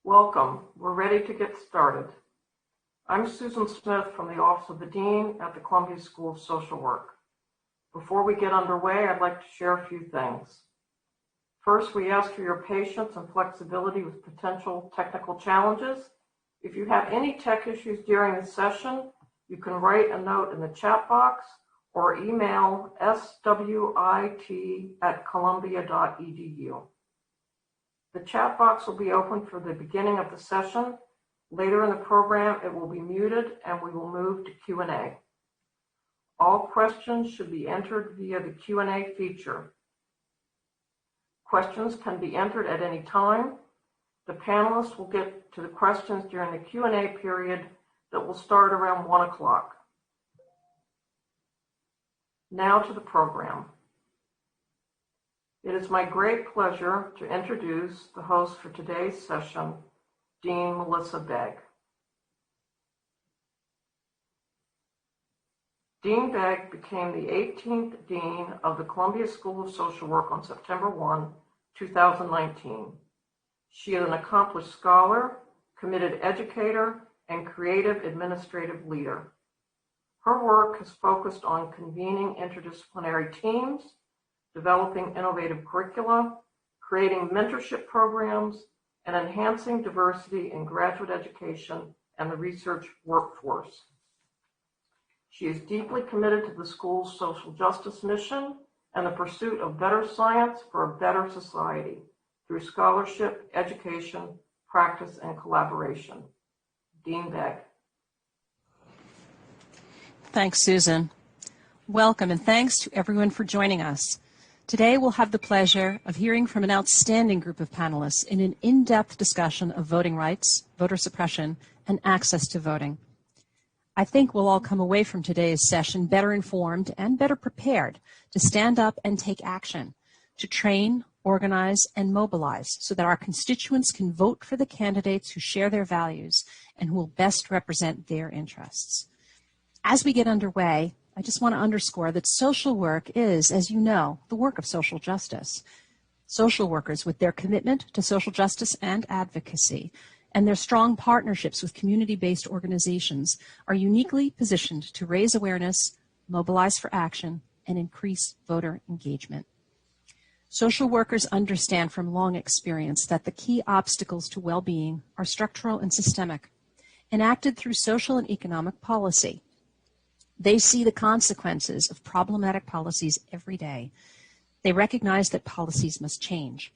Welcome. We're ready to get started. I'm Susan Smith from the Office of the Dean at the Columbia School of Social Work. Before we get underway, I'd like to share a few things. First, we ask for your patience and flexibility with potential technical challenges. If you have any tech issues during the session, you can write a note in the chat box or email swit@columbia.edu. The chat box will be open for the beginning of the session. Later in the program, it will be muted and we will move to Q&A. All questions should be entered via the Q&A feature. Questions can be entered at any time. The panelists will get to the questions during the Q&A period that will start around 1 o'clock. Now to the program. It is my great pleasure to introduce the host for today's session, Dean Melissa Begg. Dean Begg became the 18th Dean of the Columbia School of Social Work on September 1, 2019. She is an accomplished scholar, committed educator, and creative administrative leader. Her work has focused on convening interdisciplinary teams, developing innovative curricula, creating mentorship programs, and enhancing diversity in graduate education and the research workforce. She is deeply committed to the school's social justice mission and the pursuit of better science for a better society through scholarship, education, practice, and collaboration. Dean Begg. Thanks, Susan. Welcome, and thanks to everyone for joining us. Today, we'll have the pleasure of hearing from an outstanding group of panelists in an in-depth discussion of voting rights, voter suppression, and access to voting. I think we'll all come away from today's session better informed and better prepared to stand up and take action, to train, organize, and mobilize so that our constituents can vote for the candidates who share their values and who will best represent their interests. As we get underway, I just want to underscore that social work is, as you know, the work of social justice. Social workers, with their commitment to social justice and advocacy, and their strong partnerships with community-based organizations, are uniquely positioned to raise awareness, mobilize for action, and increase voter engagement. Social workers understand from long experience that the key obstacles to well-being are structural and systemic, enacted through social and economic policy. They see the consequences of problematic policies every day. They recognize that policies must change.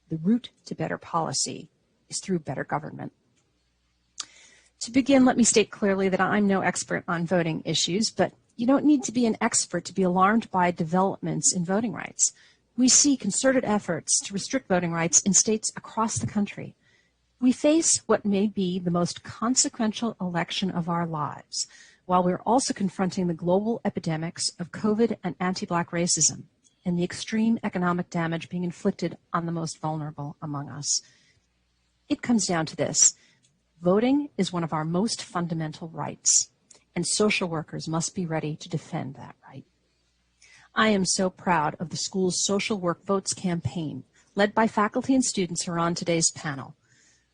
The route to better policy is through better government. To begin, let me state clearly that I'm no expert on voting issues, but you don't need to be an expert to be alarmed by developments in voting rights. We see concerted efforts to restrict voting rights in states across the country. We face what may be the most consequential election of our lives, while we're also confronting the global epidemics of COVID and anti-Black racism and the extreme economic damage being inflicted on the most vulnerable among us. It comes down to this. Voting is one of our most fundamental rights, and social workers must be ready to defend that right. I am so proud of the school's Social Work Votes campaign, led by faculty and students who are on today's panel.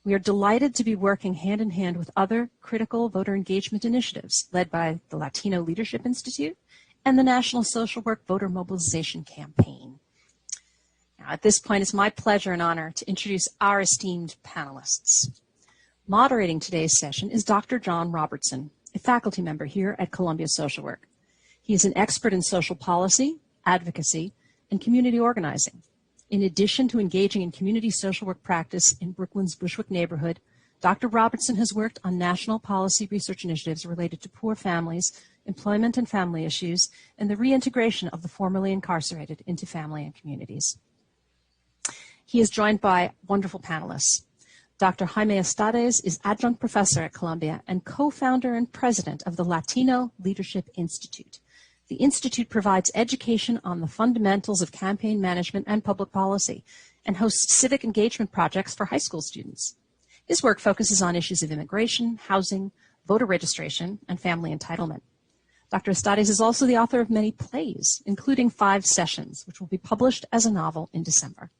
We are delighted to be working hand in hand with other critical voter engagement initiatives led by the Latino Leadership Institute and the National Social Work Voter Mobilization Campaign. Now, at this point, it's my pleasure and honor to introduce our esteemed panelists. Moderating today's session is Dr. John Robertson, a faculty member here at Columbia Social Work. He is an expert in social policy, advocacy, and community organizing. In addition to engaging in community social work practice in Brooklyn's Bushwick neighborhood, Dr. Robertson has worked on national policy research initiatives related to poor families, employment and family issues, and the reintegration of the formerly incarcerated into family and communities. He is joined by wonderful panelists. Dr. Jaime Estades is adjunct professor at Columbia and co-founder and president of the Latino Leadership Institute. The Institute provides education on the fundamentals of campaign management and public policy and hosts civic engagement projects for high school students. His work focuses on issues of immigration, housing, voter registration, and family entitlement. Dr. Estades is also the author of many plays, including 5 Sessions, which will be published as a novel in December.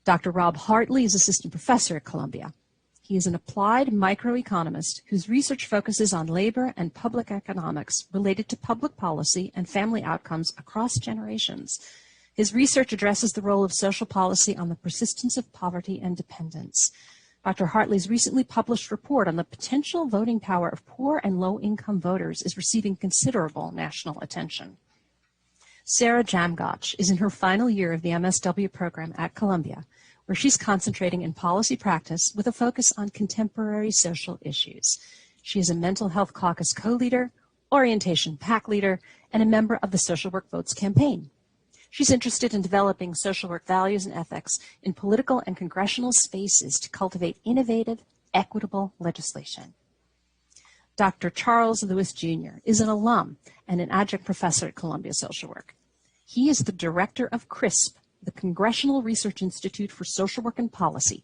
Dr. Rob Hartley is assistant professor at Columbia. He is an applied microeconomist whose research focuses on labor and public economics related to public policy and family outcomes across generations. His research addresses the role of social policy on the persistence of poverty and dependence. Dr. Hartley's recently published report on the potential voting power of poor and low-income voters is receiving considerable national attention. Sarah Jamgotch is in her final year of the MSW program at Columbia, where she's concentrating in policy practice with a focus on contemporary social issues. She is a mental health caucus co-leader, orientation PAC leader, and a member of the Social Work Votes campaign. She's interested in developing social work values and ethics in political and congressional spaces to cultivate innovative, equitable legislation. Dr. Charles Lewis, Jr. is an alum and an adjunct professor at Columbia Social Work. He is the director of CRISP, the Congressional Research Institute for Social Work and Policy,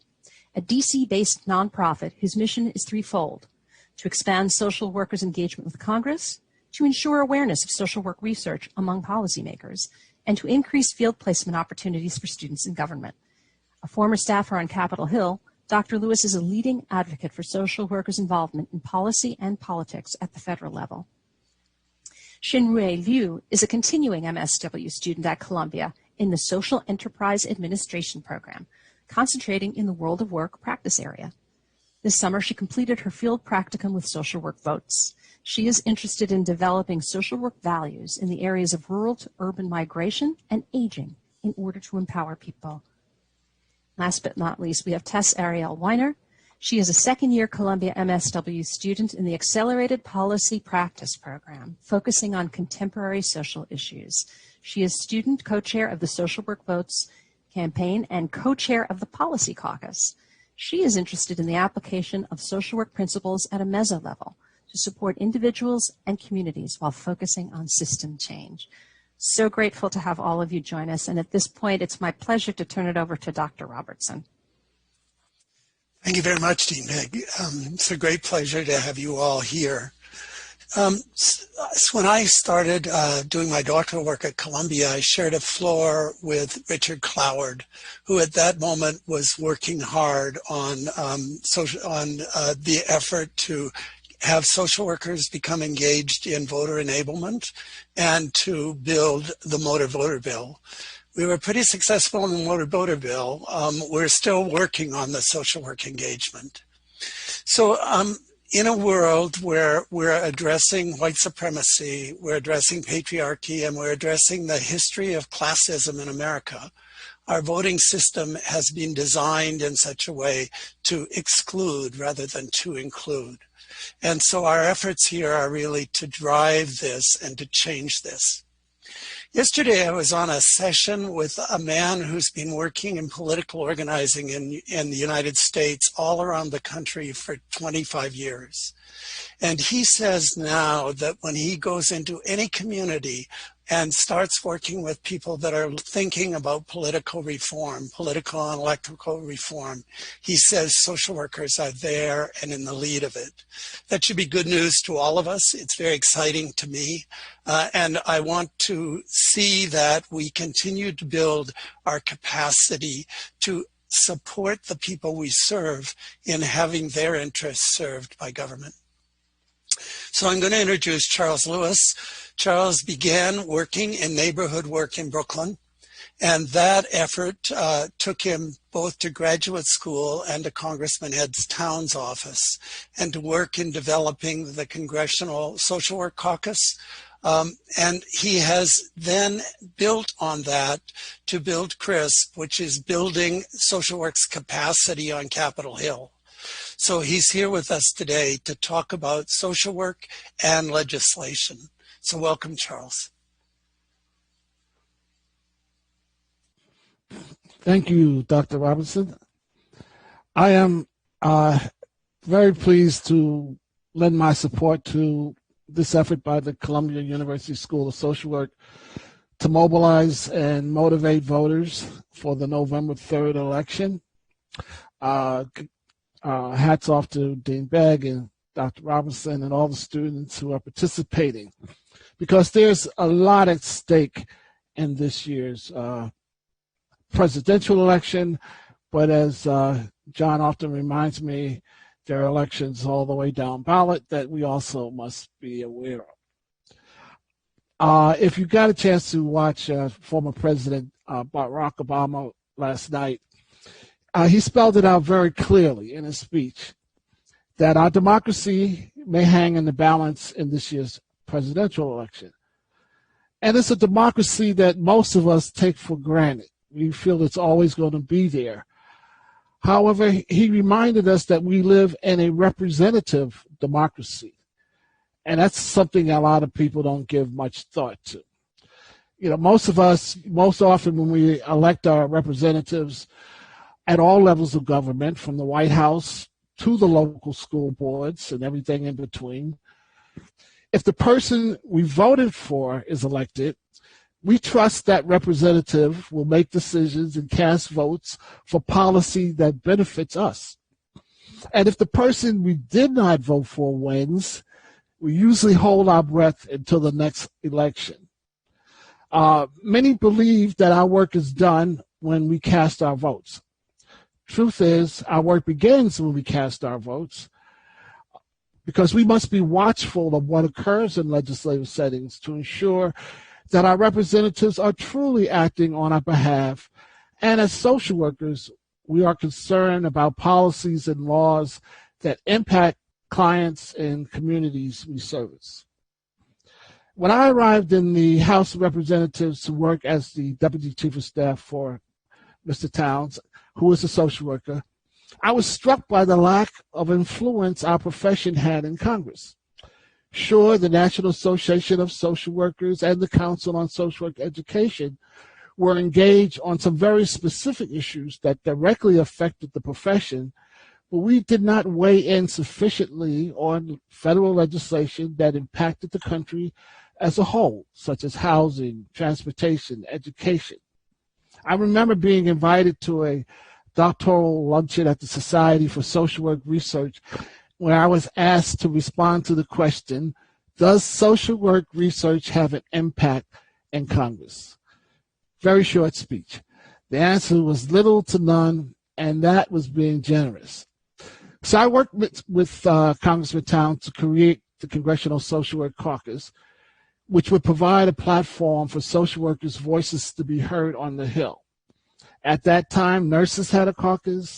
a DC-based nonprofit whose mission is threefold: to expand social workers' engagement with Congress, to ensure awareness of social work research among policymakers, and to increase field placement opportunities for students in government. A former staffer on Capitol Hill, Dr. Lewis is a leading advocate for social workers' involvement in policy and politics at the federal level. Xinrui Liu is a continuing MSW student at Columbia in the Social Enterprise Administration program, concentrating in the World of Work practice area. This summer, she completed her field practicum with Social Work Votes. She is interested in developing social work values in the areas of rural to urban migration and aging in order to empower people. Last but not least, we have Tess Ariel Weiner. She is a second-year Columbia MSW student in the Accelerated Policy Practice program, focusing on contemporary social issues. She is student co-chair of the Social Work Votes campaign and co-chair of the Policy Caucus. She is interested in the application of social work principles at a meso level to support individuals and communities while focusing on system change. So grateful to have all of you join us, and at this point, it's my pleasure to turn it over to Dr. Robertson. Thank you very much, Dean Meg. It's a great pleasure to have you all here. When I started doing my doctoral work at Columbia, I shared a floor with Richard Cloward, who at that moment was working hard on the effort to have social workers become engaged in voter enablement and to build the motor voter bill. We were pretty successful in the motor voter bill. We're still working on the social work engagement. So in a world where we're addressing white supremacy, we're addressing patriarchy, and we're addressing the history of classism in America, our voting system has been designed in such a way to exclude rather than to include. And so our efforts here are really to drive this and to change this. Yesterday, I was on a session with a man who's been working in political organizing in the United States all around the country for 25 years. And he says now that when he goes into any community and starts working with people that are thinking about political reform, political and electoral reform, he says social workers are there and in the lead of it. That should be good news to all of us. It's very exciting to me. And I want to see that we continue to build our capacity to support the people we serve in having their interests served by government. So I'm going to introduce Charles Lewis. Charles began working in neighborhood work in Brooklyn, and that effort took him both to graduate school and to Congressman Ed Towns' office, and to work in developing the Congressional Social Work Caucus. And he has then built on that to build CRISP, which is building social work's capacity on Capitol Hill. So he's here with us today to talk about social work and legislation. So welcome, Charles. Thank you, Dr. Robertson. I am very pleased to lend my support to this effort by the Columbia University School of Social Work to mobilize and motivate voters for the November 3rd election. Hats off to Dean Begg and Dr. Robertson and all the students who are participating, because there's a lot at stake in this year's presidential election. But as John often reminds me there are elections all the way down ballot that we also must be aware of. If you got a chance to watch former President Barack Obama last night, he spelled it out very clearly in his speech that our democracy may hang in the balance in this year's presidential election. And it's a democracy that most of us take for granted. We feel it's always going to be there. However, he reminded us that we live in a representative democracy. And that's something a lot of people don't give much thought to. You know, most of us, most often when we elect our representatives at all levels of government, from the White House to the local school boards and everything in between, if the person we voted for is elected, we trust that representative will make decisions and cast votes for policy that benefits us. And if the person we did not vote for wins, we usually hold our breath until the next election. Many believe that our work is done when we cast our votes. Truth is, our work begins when we cast our votes, because we must be watchful of what occurs in legislative settings to ensure that our representatives are truly acting on our behalf. And as social workers, we are concerned about policies and laws that impact clients and communities we service. When I arrived in the House of Representatives to work as the Deputy Chief of Staff for Mr. Towns, who is a social worker, I was struck by the lack of influence our profession had in Congress. Sure, the National Association of Social Workers and the Council on Social Work Education were engaged on some very specific issues that directly affected the profession, but we did not weigh in sufficiently on federal legislation that impacted the country as a whole, such as housing, transportation, education. I remember being invited to a doctoral luncheon at the Society for Social Work Research, where I was asked to respond to the question, does social work research have an impact in Congress? Very short speech. The answer was little to none, and that was being generous. So I worked with Congressman Towns to create the Congressional Social Work Caucus, which would provide a platform for social workers' voices to be heard on the Hill. At that time, nurses had a caucus,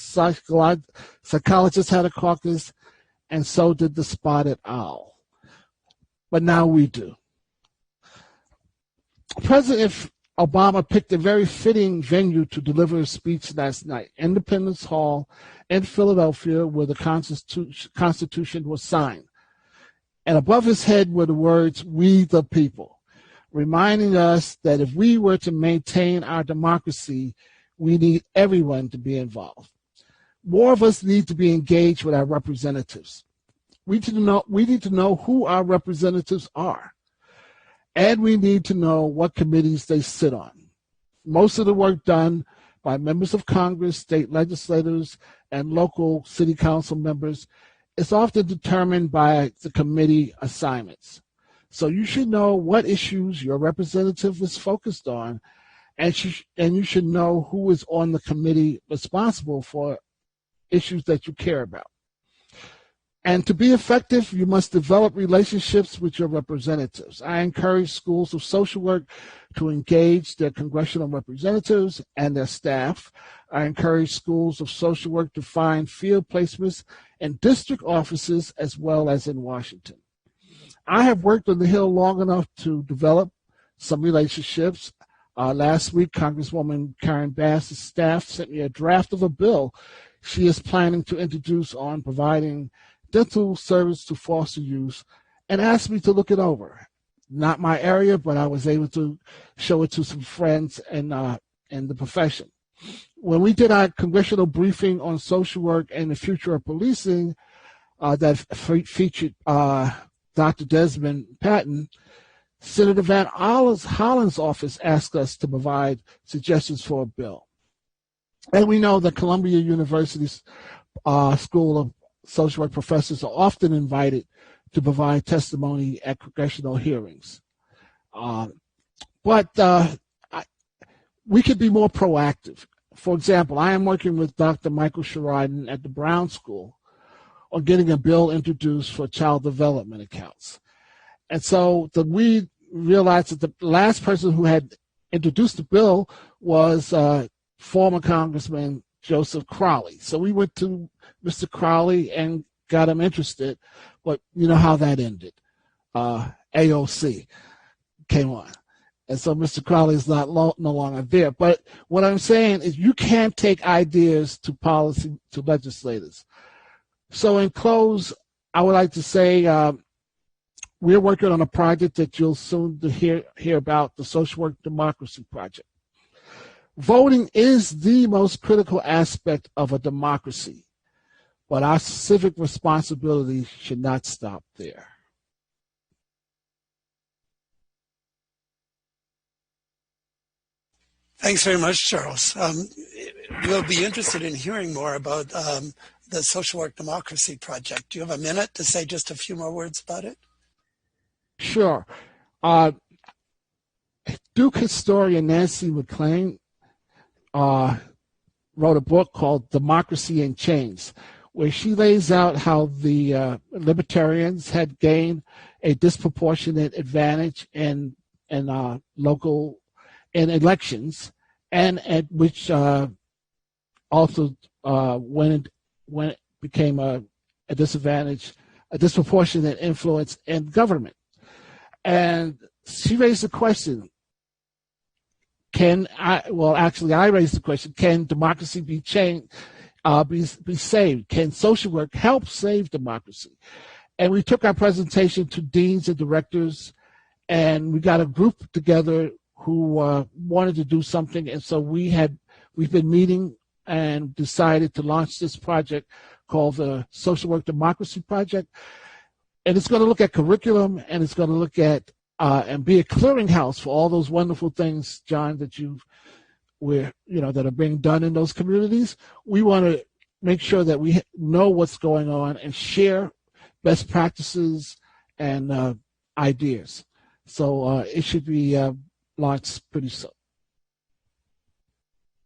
psychologists had a caucus, and so did the spotted owl. But now we do. President Obama picked a very fitting venue to deliver a speech last night, Independence Hall in Philadelphia, where the Constitution was signed. And above his head were the words, "We the people," reminding us that if we were to maintain our democracy, we need everyone to be involved. More of us need to be engaged with our representatives. We need to know who our representatives are, and we need to know what committees they sit on. Most of the work done by members of Congress, state legislators, and local city council members is often determined by the committee assignments. So you should know what issues your representative is focused on, and you should know who is on the committee responsible for issues that you care about. And to be effective, you must develop relationships with your representatives. I encourage schools of social work to engage their congressional representatives and their staff. I encourage schools of social work to find field placements in district offices as well as in Washington. I have worked on the Hill long enough to develop some relationships. Last week, Congresswoman Karen Bass's staff sent me a draft of a bill she is planning to introduce on providing dental service to foster youth and asked me to look it over. Not my area, but I was able to show it to some friends in the profession. When we did our congressional briefing on social work and the future of policing that featured Dr. Desmond Patton, Senator Van Hollen's office asked us to provide suggestions for a bill. And we know that Columbia University's School of Social Work professors are often invited to provide testimony at congressional hearings. But we could be more proactive. for example, I am working with Dr. Michael Sheridan at the Brown School on getting a bill introduced for child development accounts. And so we realized that the last person who had introduced the bill was former Congressman Joseph Crowley. So we went to Mr. Crowley and got him interested, but you know how that ended. AOC came on. And so Mr. Crowley is no longer there. But what I'm saying is you can't take ideas to policy, to legislators. So in close, I would like to say we're working on a project that you'll soon hear about, the Social Work Democracy Project. Voting is the most critical aspect of a democracy, but our civic responsibility should not stop there. Thanks very much, Charles. We'll be interested in hearing more about the Social Work Democracy Project. Do you have a minute to say just a few more words about it? Sure. Duke historian Nancy McLean wrote a book called Democracy in Chains, where she lays out how the libertarians had gained a disproportionate advantage in local elections, and at which also when it became a disadvantage, a disproportionate influence in government. And she raised the question, I raised the question, can democracy be changed, be saved? Can social work help save democracy? And we took our presentation to deans and directors, and we got a group together who wanted to do something. And so we've been meeting and decided to launch this project called the Social Work Democracy Project. And it's going to look at curriculum, and it's going to look at and be a clearinghouse for all those wonderful things, John, that that are being done in those communities. We want to make sure that we know what's going on and share best practices and ideas. So it should be launched pretty soon.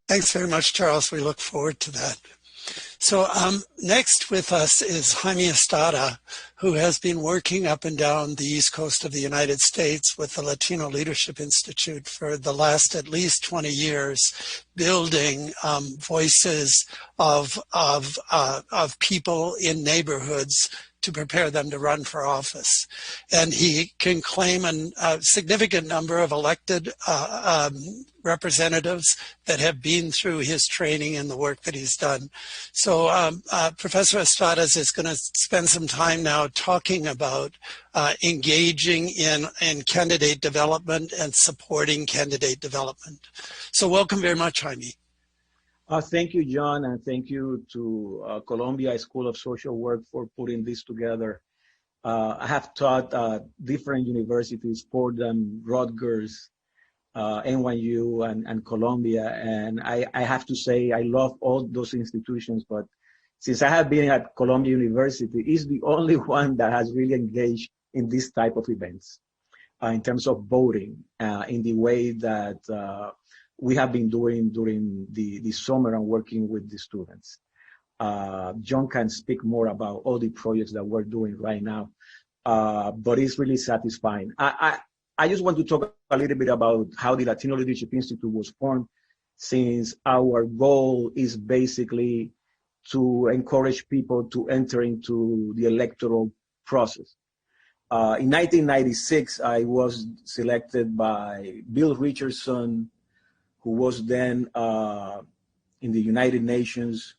Thanks very much, Charles. We look forward to that. So next with us is Jaime Estades, who has been working up and down the East Coast of the United States with the Latino Leadership Institute for the last at least 20 years, building voices of people in neighborhoods to prepare them to run for office. And he can claim a significant number of elected representatives that have been through his training and the work that he's done. So Professor Estades is going to spend some time now talking about engaging in candidate development and supporting candidate development. So welcome very much, Jaime. Thank you, John, and thank you to Columbia School of Social Work for putting this together. I have taught different universities, Fordham, Rutgers, NYU, and Columbia, and I have to say I love all those institutions, but since I have been at Columbia University, it's the only one that has really engaged in this type of events in terms of voting in the way that we have been doing during the summer and working with the students. John can speak more about all the projects that we're doing right now, but it's really satisfying. I just want to talk a little bit about how the Latino Leadership Institute was formed, since our goal is basically to encourage people to enter into the electoral process. In 1996, I was selected by Bill Richardson, who was then in the United Nations,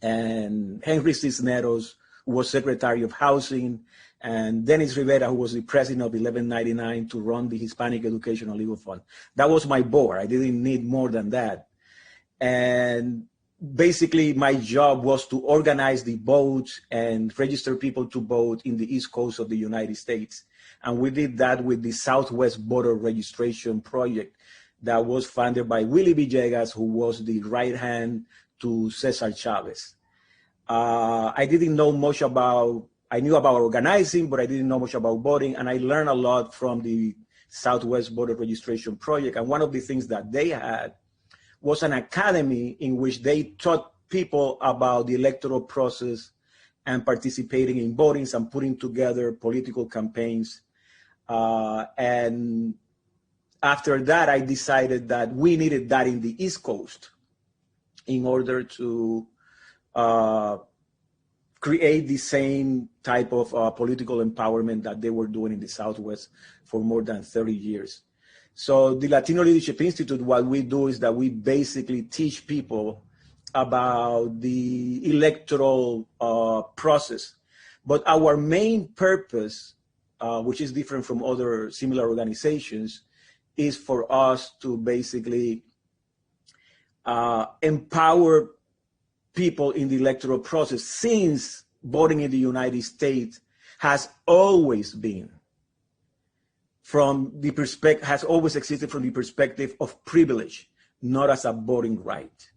and Henry Cisneros, who was Secretary of Housing, and Dennis Rivera, who was the president of 1199, to run the Hispanic Educational Legal Fund. That was my board. I didn't need more than that. And basically, my job was to organize the votes and register people to vote in the East Coast of the United States. And we did that with the Southwest Voter Registration Project that was funded by Willie Villegas, who was the right hand to Cesar Chavez. I didn't know much about, I knew about organizing, but I didn't know much about voting. And I learned a lot from the Southwest Voter Registration Project. And one of the things that they had was an academy in which they taught people about the electoral process and participating in votings and putting together political campaigns. And after that, I decided that we needed that in the East Coast in order to create the same type of political empowerment that they were doing in the Southwest for more than 30 years. So the Latino Leadership Institute, what we do is that we basically teach people about the electoral process. But our main purpose, which is different from other similar organizations, is for us to basically empower people in the electoral process, since voting in the United States has always been has always existed from the perspective of privilege, not as a voting right.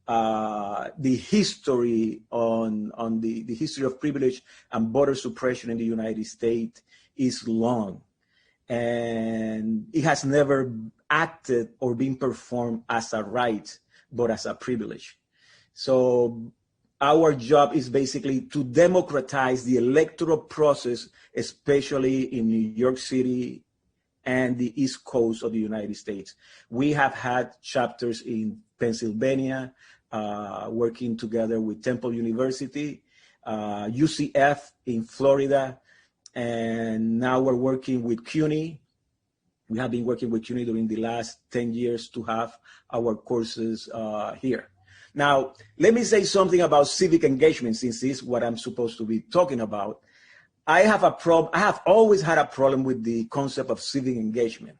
The history on the history of privilege and voter suppression in the United States is long, and it has never acted or been performed as a right, but as a privilege. So our job is basically to democratize the electoral process, especially in New York City and the East Coast of the United States. We have had chapters in Pennsylvania, working together with Temple University, UCF in Florida, and now we're working with CUNY. We have been working with CUNY during the last 10 years to have our courses here. Now, let me say something about civic engagement, since this is what I'm supposed to be talking about. I have always had a problem with the concept of civic engagement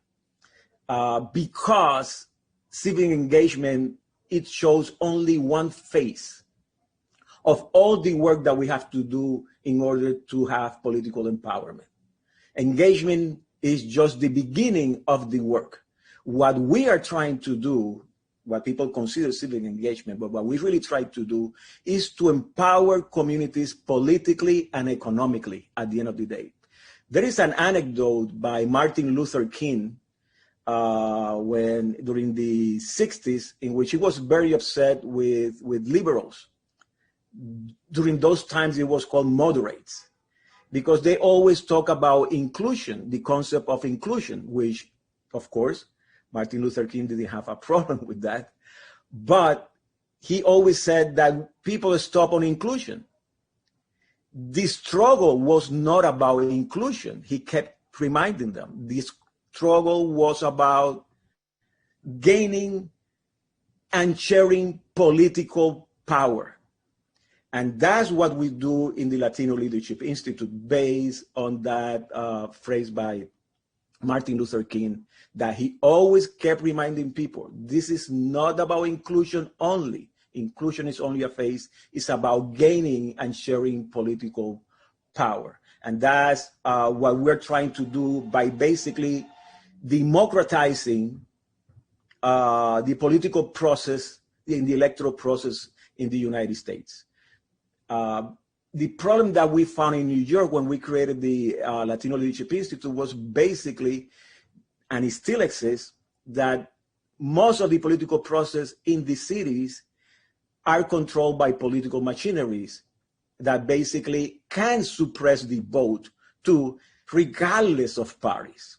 because civic engagement, it shows only one face of all the work that we have to do in order to have political empowerment. Engagement is just the beginning of the work. What we are trying to do, what people consider civic engagement, but what we really try to do is to empower communities politically and economically at the end of the day. There is an anecdote by Martin Luther King during the 60s, in which he was very upset with liberals. During those times, it was called moderates, because they always talk about inclusion, the concept of inclusion, which, of course, Martin Luther King didn't have a problem with that. But he always said that people stop on inclusion. The struggle was not about inclusion. He kept reminding them. This struggle was about gaining and sharing political power. And that's what we do in the Latino Leadership Institute, based on that phrase by Martin Luther King, that he always kept reminding people, this is not about inclusion only. Inclusion is only a phase. It's about gaining and sharing political power. And that's what we're trying to do by basically democratizing the political process, in the electoral process in the United States. The problem that we found in New York when we created the Latino Leadership Institute was basically, and it still exists, that most of the political process in the cities are controlled by political machineries that basically can suppress the vote too, regardless of parties.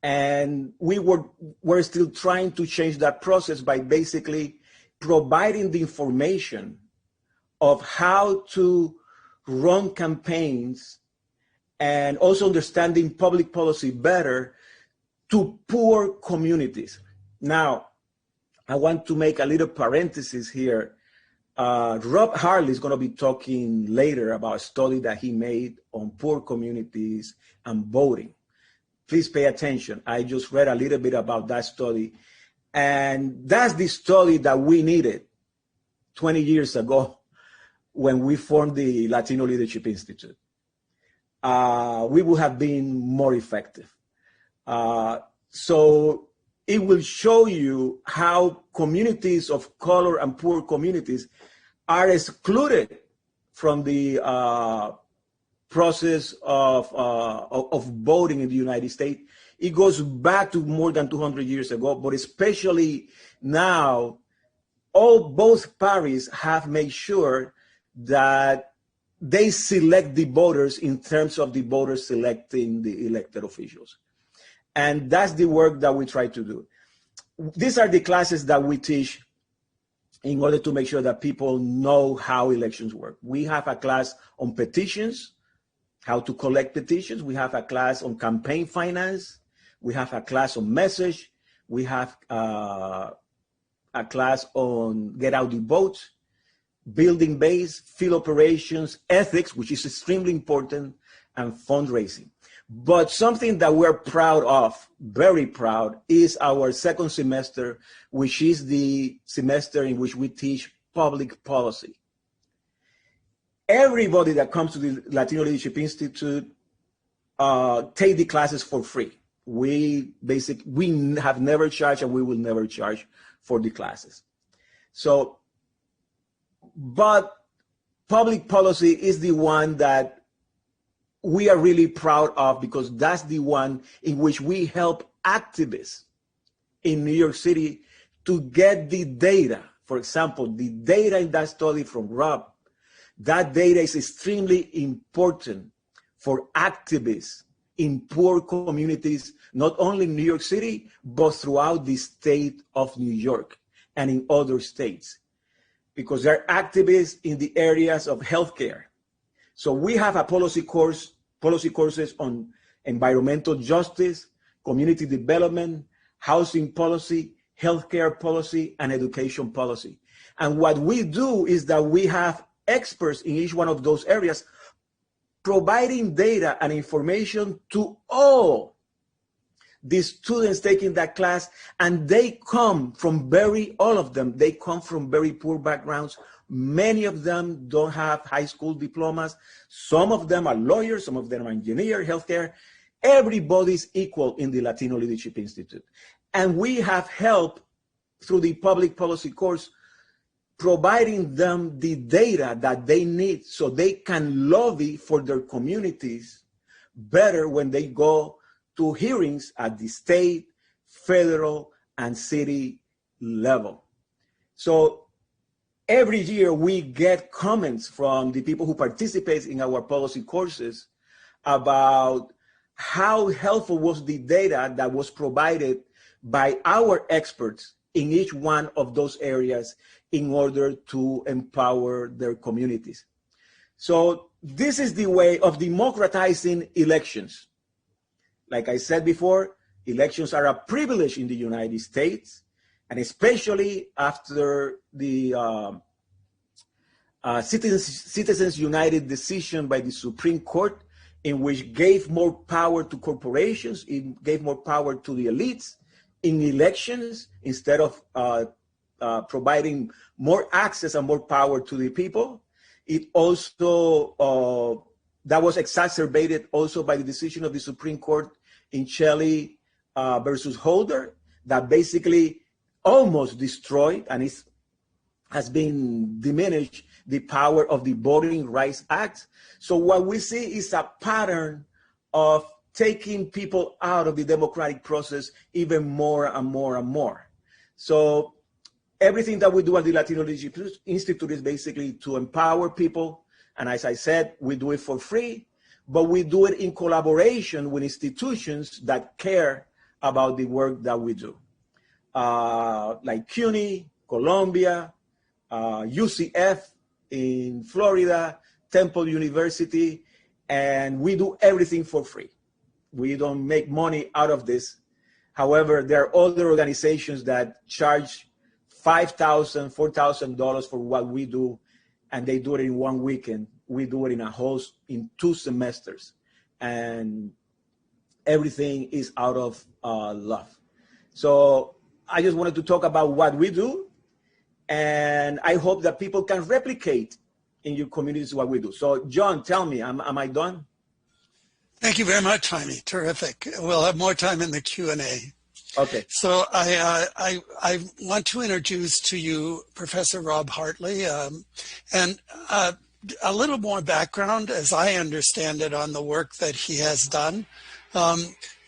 And we're still trying to change that process by basically providing the information of how to run campaigns and also understanding public policy better to poor communities. Now, I want to make a little parenthesis here. Rob Hartley is going to be talking later about a study that he made on poor communities and voting. Please pay attention. I just read a little bit about that study. And that's the study that we needed 20 years ago when we formed the Latino Leadership Institute. We would have been more effective. So it will show you how communities of color and poor communities are excluded from the process of voting in the United States, It goes back to more than 200 years ago, but especially now, both parties have made sure that they select the voters in terms of the voters selecting the elected officials. And that's the work that we try to do. These are the classes that we teach in order to make sure that people know how elections work. We have a class on petitions, how to collect petitions. We have a class on campaign finance. We have a class on message. We have a class on get out the vote, building base, field operations, ethics, which is extremely important, and fundraising. But something that we're proud of, very proud, is our second semester, which is the semester in which we teach public policy. Everybody that comes to the Latino Leadership Institute take the classes for free. We have never charged, and we will never charge for the classes. So, but public policy is the one that we are really proud of, because that's the one in which we help activists in New York City to get the data. For example, the data in that study from Rob, that data is extremely important for activists in poor communities, not only in New York City, but throughout the state of New York and in other states, because they're activists in the areas of healthcare. So we have a policy courses on environmental justice, community development, housing policy, healthcare policy, and education policy. And what we do is that we have experts in each one of those areas providing data and information to all the students taking that class, and they come from all of them, they come from very poor backgrounds. Many of them don't have high school diplomas. Some of them are lawyers, some of them are engineers, healthcare. Everybody's equal in the Latino Leadership Institute. And we have helped through the public policy course, providing them the data that they need so they can lobby for their communities better when they go to hearings at the state, federal, and city level. So every year we get comments from the people who participate in our policy courses about how helpful was the data that was provided by our experts in each one of those areas in order to empower their communities. So this is the way of democratizing elections. Like I said before, elections are a privilege in the United States, and especially after the Citizens United decision by the Supreme Court, in which gave more power to corporations, it gave more power to the elites in elections instead of providing more access and more power to the people. It also, that was exacerbated also by the decision of the Supreme Court in Shelley versus Holder, that basically almost destroyed, and has been diminished, the power of the Voting Rights Act. So what we see is a pattern of taking people out of the democratic process even more and more and more. So everything that we do at the Latino Leadership Institute is basically to empower people. And as I said, we do it for free, but we do it in collaboration with institutions that care about the work that we do. Like CUNY, Columbia, UCF in Florida, Temple University, and we do everything for free. We don't make money out of this. However, there are other organizations that charge $5,000, $4,000 for what we do, and they do it in one weekend. We do it in 2 semesters, and everything is out of love. So I just wanted to talk about what we do, and I hope that people can replicate in your communities what we do. So John, tell me, am I done? Thank you very much, Jaime. Terrific. We'll have more time in the Q&A. Okay. So I want to introduce to you Professor Rob Hartley. And a little more background, as I understand it, on the work that he has done.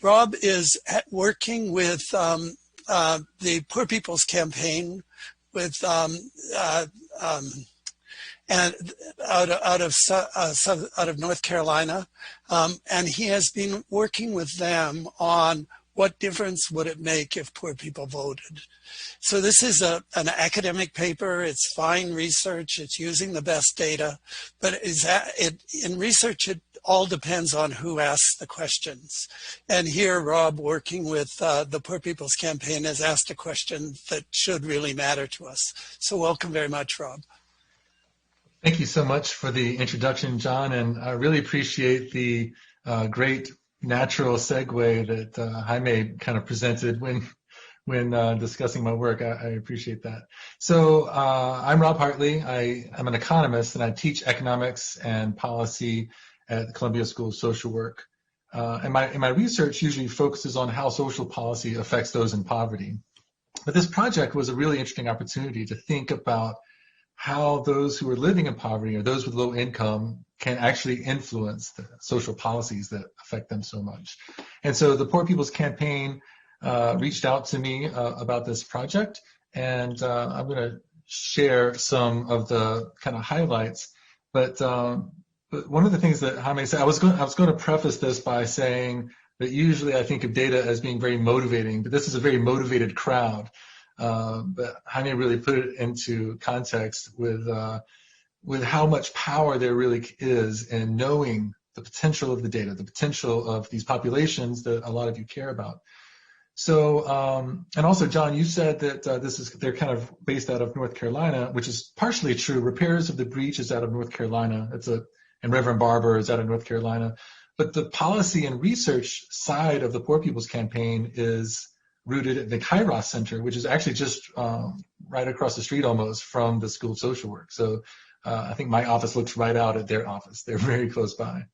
Rob is working with the Poor People's Campaign with and out of North Carolina, and he has been working with them on what difference would it make if poor people voted. So this is an academic paper. It's fine research. It's using the best data, but in research it all depends on who asks the questions. And here, Rob, working with the Poor People's Campaign, has asked a question that should really matter to us. So welcome very much, Rob. Thank you so much for the introduction, John, and I really appreciate the great natural segue that Jaime kind of presented when discussing my work. I appreciate that. So I'm Rob Hartley. I'm an economist, and I teach economics and policy at the Columbia School of Social Work. And my research usually focuses on how social policy affects those in poverty. But this project was a really interesting opportunity to think about how those who are living in poverty or those with low income can actually influence the social policies that affect them so much. And so the Poor People's Campaign reached out to me about this project, and I'm going to share some of the kind of highlights. But one of the things that Jaime said, I was going to preface this by saying that usually I think of data as being very motivating, but this is a very motivated crowd. But Jaime really put it into context with how much power there really is in knowing the potential of the data, the potential of these populations that a lot of you care about. So, and also, John, you said that they're kind of based out of North Carolina, which is partially true. Repairs of the Breach is out of North Carolina. And Reverend Barber is out of North Carolina. But the policy and research side of the Poor People's Campaign is rooted at the Kairos Center, which is actually just right across the street almost from the School of Social Work. So I think my office looks right out at their office. They're very close by.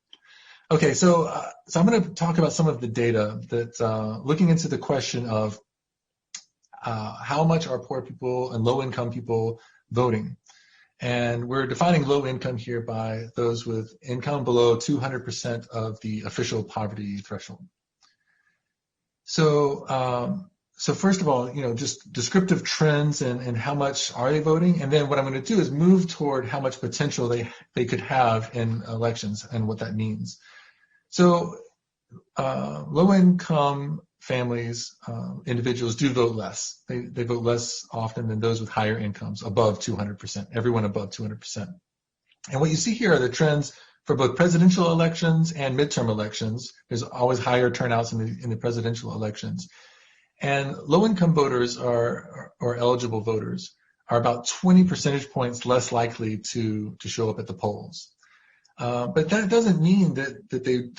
Okay, so I'm going to talk about some of the data that looking into the question of how much are poor people and low-income people voting. And we're defining low income here by those with income below 200% of the official poverty threshold. So, so first of all, just descriptive trends and how much are they voting, and then what I'm going to do is move toward how much potential they could have in elections and what that means. So, low-income families, individuals do vote less. They vote less often than those with higher incomes, above 200%. Everyone above 200%. And what you see here are the trends for both presidential elections and midterm elections. There's always higher turnouts in the presidential elections. And low-income voters or eligible voters are about 20 percentage points less likely to show up at the polls. But that doesn't mean that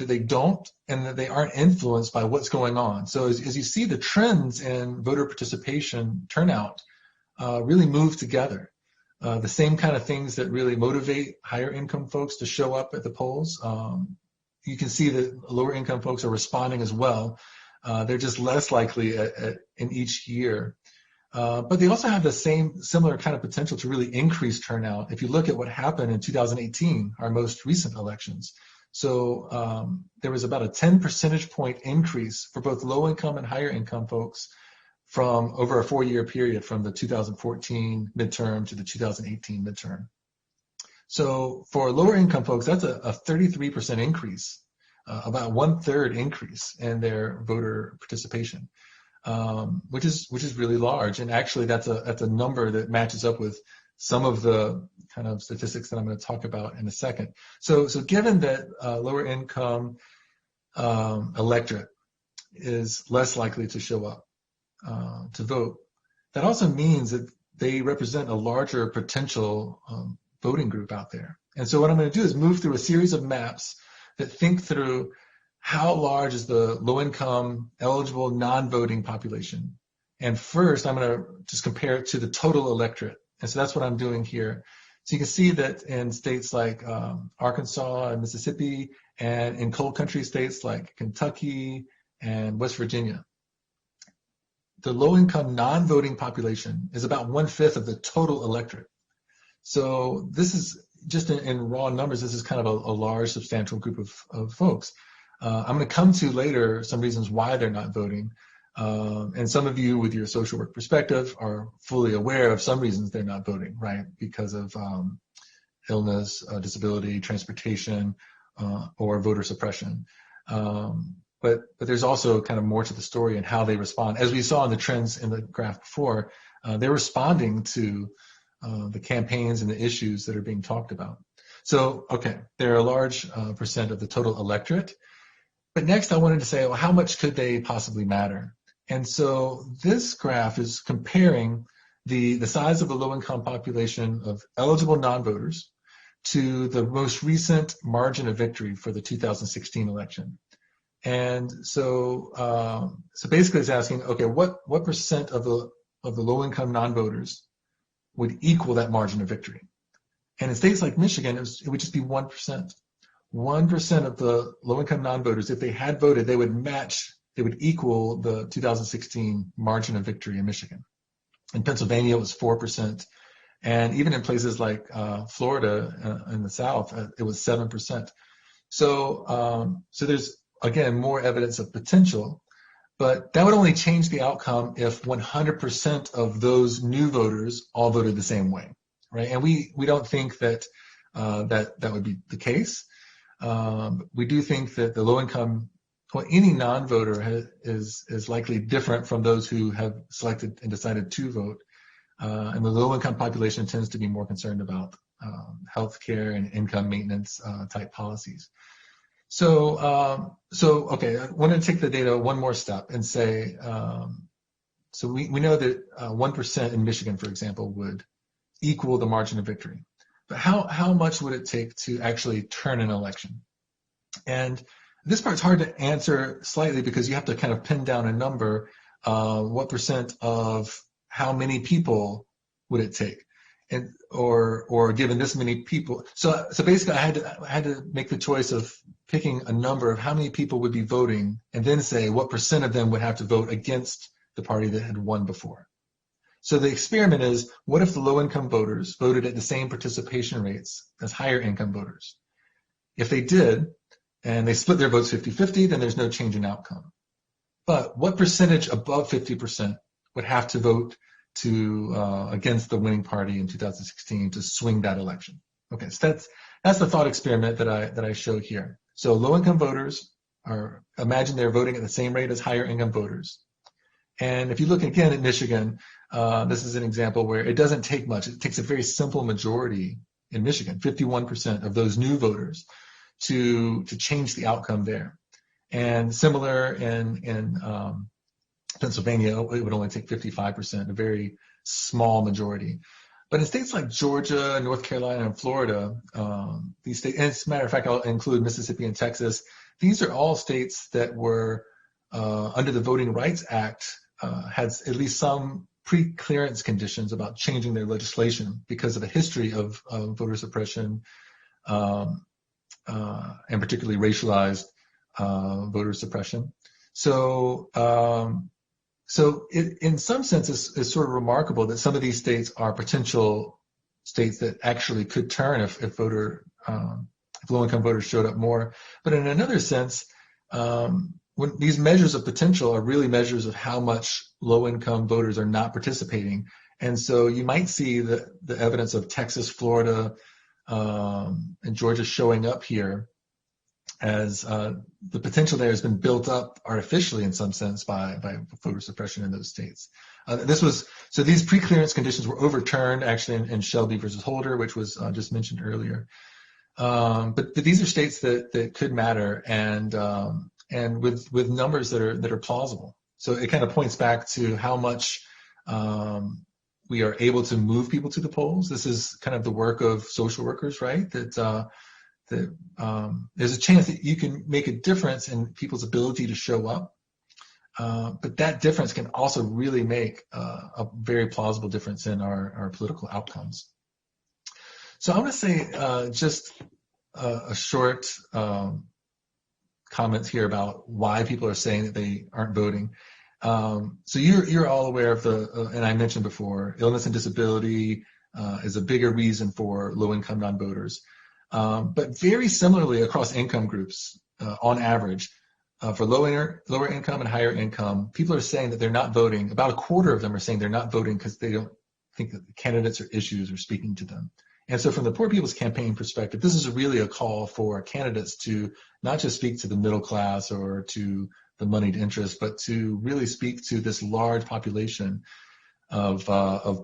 they don't and that they aren't influenced by what's going on. So as you see, the trends in voter participation turnout really move together. The same kind of things that really motivate higher income folks to show up at the polls. You can see that lower income folks are responding as well. They're just less likely in each year. But they also have the similar kind of potential to really increase turnout if you look at what happened in 2018, our most recent elections. So there was about a 10 percentage point increase for both low income and higher income folks from over a 4-year period from the 2014 midterm to the 2018 midterm. So for lower income folks, that's a 33% increase, about 1/3 increase in their voter participation. Which is really large, and actually that's a number that matches up with some of the kind of statistics that I'm going to talk about in a second. So given that lower income electorate is less likely to show up to vote, that also means that they represent a larger potential voting group out there. And so what I'm going to do is move through a series of maps that think through how large is the low-income, eligible, non-voting population. And first, I'm going to just compare it to the total electorate. And so that's what I'm doing here. So you can see that in states like Arkansas and Mississippi, and in cold country states like Kentucky and West Virginia, the low-income, non-voting population is about 1/5 of the total electorate. So this is, just in raw numbers, this is kind of a large, substantial group of folks. I'm going to come to later some reasons why they're not voting. And some of you with your social work perspective are fully aware of some reasons they're not voting, right? Because of illness, disability, transportation, or voter suppression. But there's also kind of more to the story and how they respond. As we saw in the trends in the graph before, they're responding to the campaigns and the issues that are being talked about. So, okay, they're a large percent of the total electorate. But next I wanted to say, well, how much could they possibly matter? And so this graph is comparing the size of the low-income population of eligible non-voters to the most recent margin of victory for the 2016 election. And so, basically it's asking, okay, what percent of the low-income non-voters would equal that margin of victory? And in states like Michigan, it would just be 1%. 1% of the low-income non-voters, if they had voted, they would equal the 2016 margin of victory in Michigan. In Pennsylvania, it was 4%. And even in places like Florida in the South, it was 7%. So there's, again, more evidence of potential, but that would only change the outcome if 100% of those new voters all voted the same way, right? And we don't think that that would be the case. We do think that the low-income, well, any non-voter is likely different from those who have selected and decided to vote. And the low-income population tends to be more concerned about healthcare and income maintenance type policies. So okay, I want to take the data one more step and say, so we know that 1% in Michigan, for example, would equal the margin of victory. But how much would it take to actually turn an election? And this part's hard to answer slightly because you have to kind of pin down a number. What percent of how many people would it take? And or given this many people, so basically I had to make the choice of picking a number of how many people would be voting, and then say what percent of them would have to vote against the party that had won before. So the experiment is, what if the low-income voters voted at the same participation rates as higher-income voters? If they did, and they split their votes 50-50, then there's no change in outcome. But what percentage above 50% would have to vote against the winning party in 2016 to swing that election? Okay, so that's the thought experiment that I show here. So low-income voters imagine they're voting at the same rate as higher-income voters. And if you look again at Michigan, this is an example where it doesn't take much. It takes a very simple majority in Michigan, 51% of those new voters, to change the outcome there. And similar in Pennsylvania, it would only take 55%, a very small majority. But in states like Georgia, North Carolina, and Florida, these states, and as a matter of fact, I'll include Mississippi and Texas, these are all states that were, under the Voting Rights Act, had at least some pre-clearance conditions about changing their legislation because of a history of voter suppression, and particularly racialized voter suppression. So it, in some sense, is sort of remarkable that some of these states are potential states that actually could turn if low-income voters showed up more. But in another sense, when these measures of potential are really measures of how much low-income voters are not participating. And so you might see the evidence of Texas, Florida, and Georgia showing up here as the potential there has been built up artificially in some sense by voter suppression in those states. So these pre-clearance conditions were overturned actually in Shelby versus Holder, which was just mentioned earlier. But these are states that could matter, and with numbers that are plausible. So it kind of points back to how much we are able to move people to the polls. This is kind of the work of social workers, right? That there's a chance that you can make a difference in people's ability to show up. But that difference can also really make a very plausible difference in our political outcomes. So I want to say just a short comment here about why people are saying that they aren't voting. So you're all aware of and I mentioned before, illness and disability, is a bigger reason for low-income non-voters. But very similarly across income groups, on average, for lower income and higher income, people are saying that they're not voting. About a quarter of them are saying they're not voting because they don't think that the candidates or issues are speaking to them. And so from the Poor People's Campaign perspective, this is really a call for candidates to not just speak to the middle class or to the moneyed interest, but to really speak to this large population of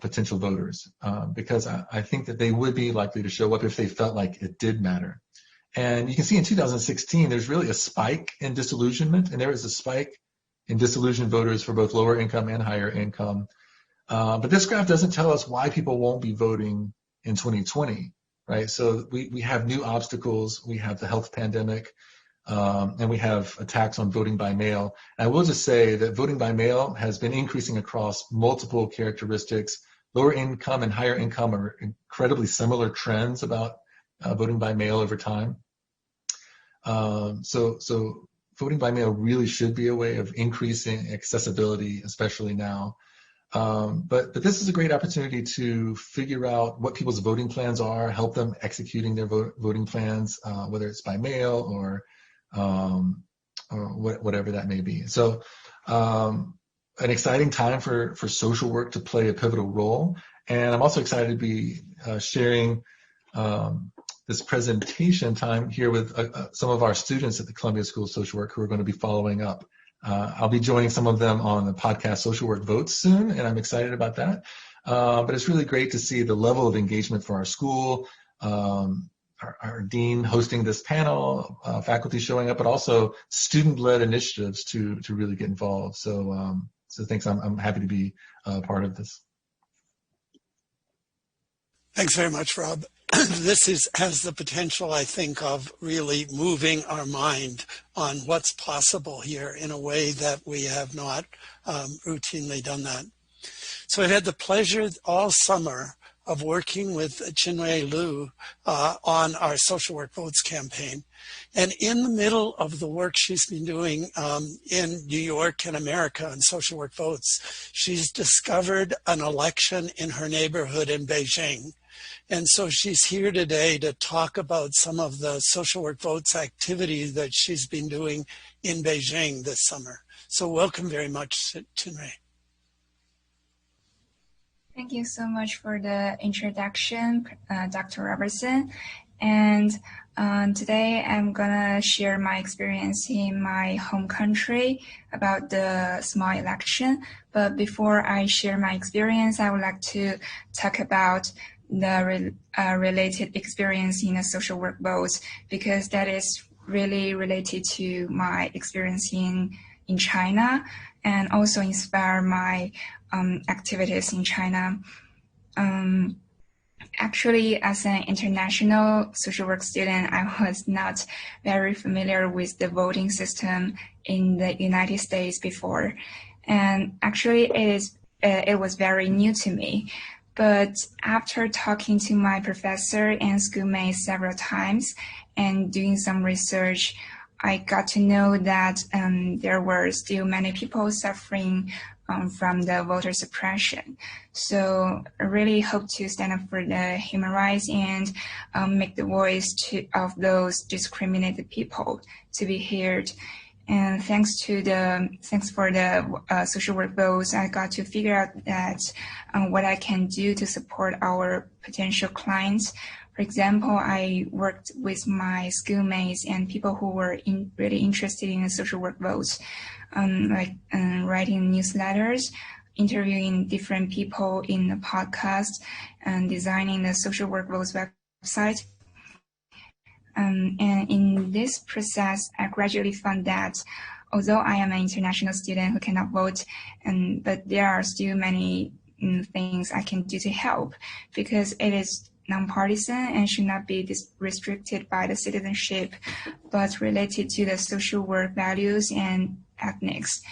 potential voters, because I think that they would be likely to show up if they felt like it did matter. And you can see in 2016, there's really a spike in disillusionment, and there is a spike in disillusioned voters for both lower income and higher income. But this graph doesn't tell us why people won't be voting in 2020, right? So we have new obstacles. We have the health pandemic, and we have attacks on voting by mail. And I will just say that voting by mail has been increasing across multiple characteristics. Lower income and higher income are incredibly similar trends about voting by mail over time. So voting by mail really should be a way of increasing accessibility, especially now. But this is a great opportunity to figure out what people's voting plans are, help them executing their voting plans, whether it's by mail or whatever that may be. So an exciting time for social work to play a pivotal role. And I'm also excited to be sharing this presentation time here with some of our students at the Columbia School of Social Work who are going to be following up. I'll be joining some of them on the podcast Social Work Votes soon, and I'm excited about that. But it's really great to see the level of engagement for our school, our dean hosting this panel, faculty showing up, but also student-led initiatives to really get involved. So thanks. I'm happy to be part of this. Thanks very much, Rob. This has the potential, I think, of really moving our mind on what's possible here in a way that we have not routinely done that. So I've had the pleasure all summer of working with Xinrui Liu on our Social Work Votes campaign. And in the middle of the work she's been doing in New York and America on Social Work Votes, she's discovered an election in her neighborhood in Beijing. And so she's here today to talk about some of the Social Work Votes activities that she's been doing in Beijing this summer. So welcome very much, Xinrui. Thank you so much for the introduction, Dr. Robertson. And today I'm gonna share my experience in my home country about the small election. But before I share my experience, I would like to talk about the related experience in the social work votes, because that is really related to my experience in China and also inspire my activities in China. Actually, as an international social work student, I was not very familiar with the voting system in the United States before. And actually, it was very new to me. But after talking to my professor and schoolmates several times and doing some research, I got to know that there were still many people suffering from the voter suppression. So I really hope to stand up for the human rights and make the voice of those discriminated people to be heard. And thanks for the social work votes, I got to figure out that what I can do to support our potential clients. For example, I worked with my schoolmates and people who were really interested in the social work votes, writing newsletters, interviewing different people in the podcast, and designing the social work votes website. And in this process, I gradually found that although I am an international student who cannot vote, but there are still many things I can do to help, because it is nonpartisan and should not be restricted by the citizenship, but related to the social work values and ethics.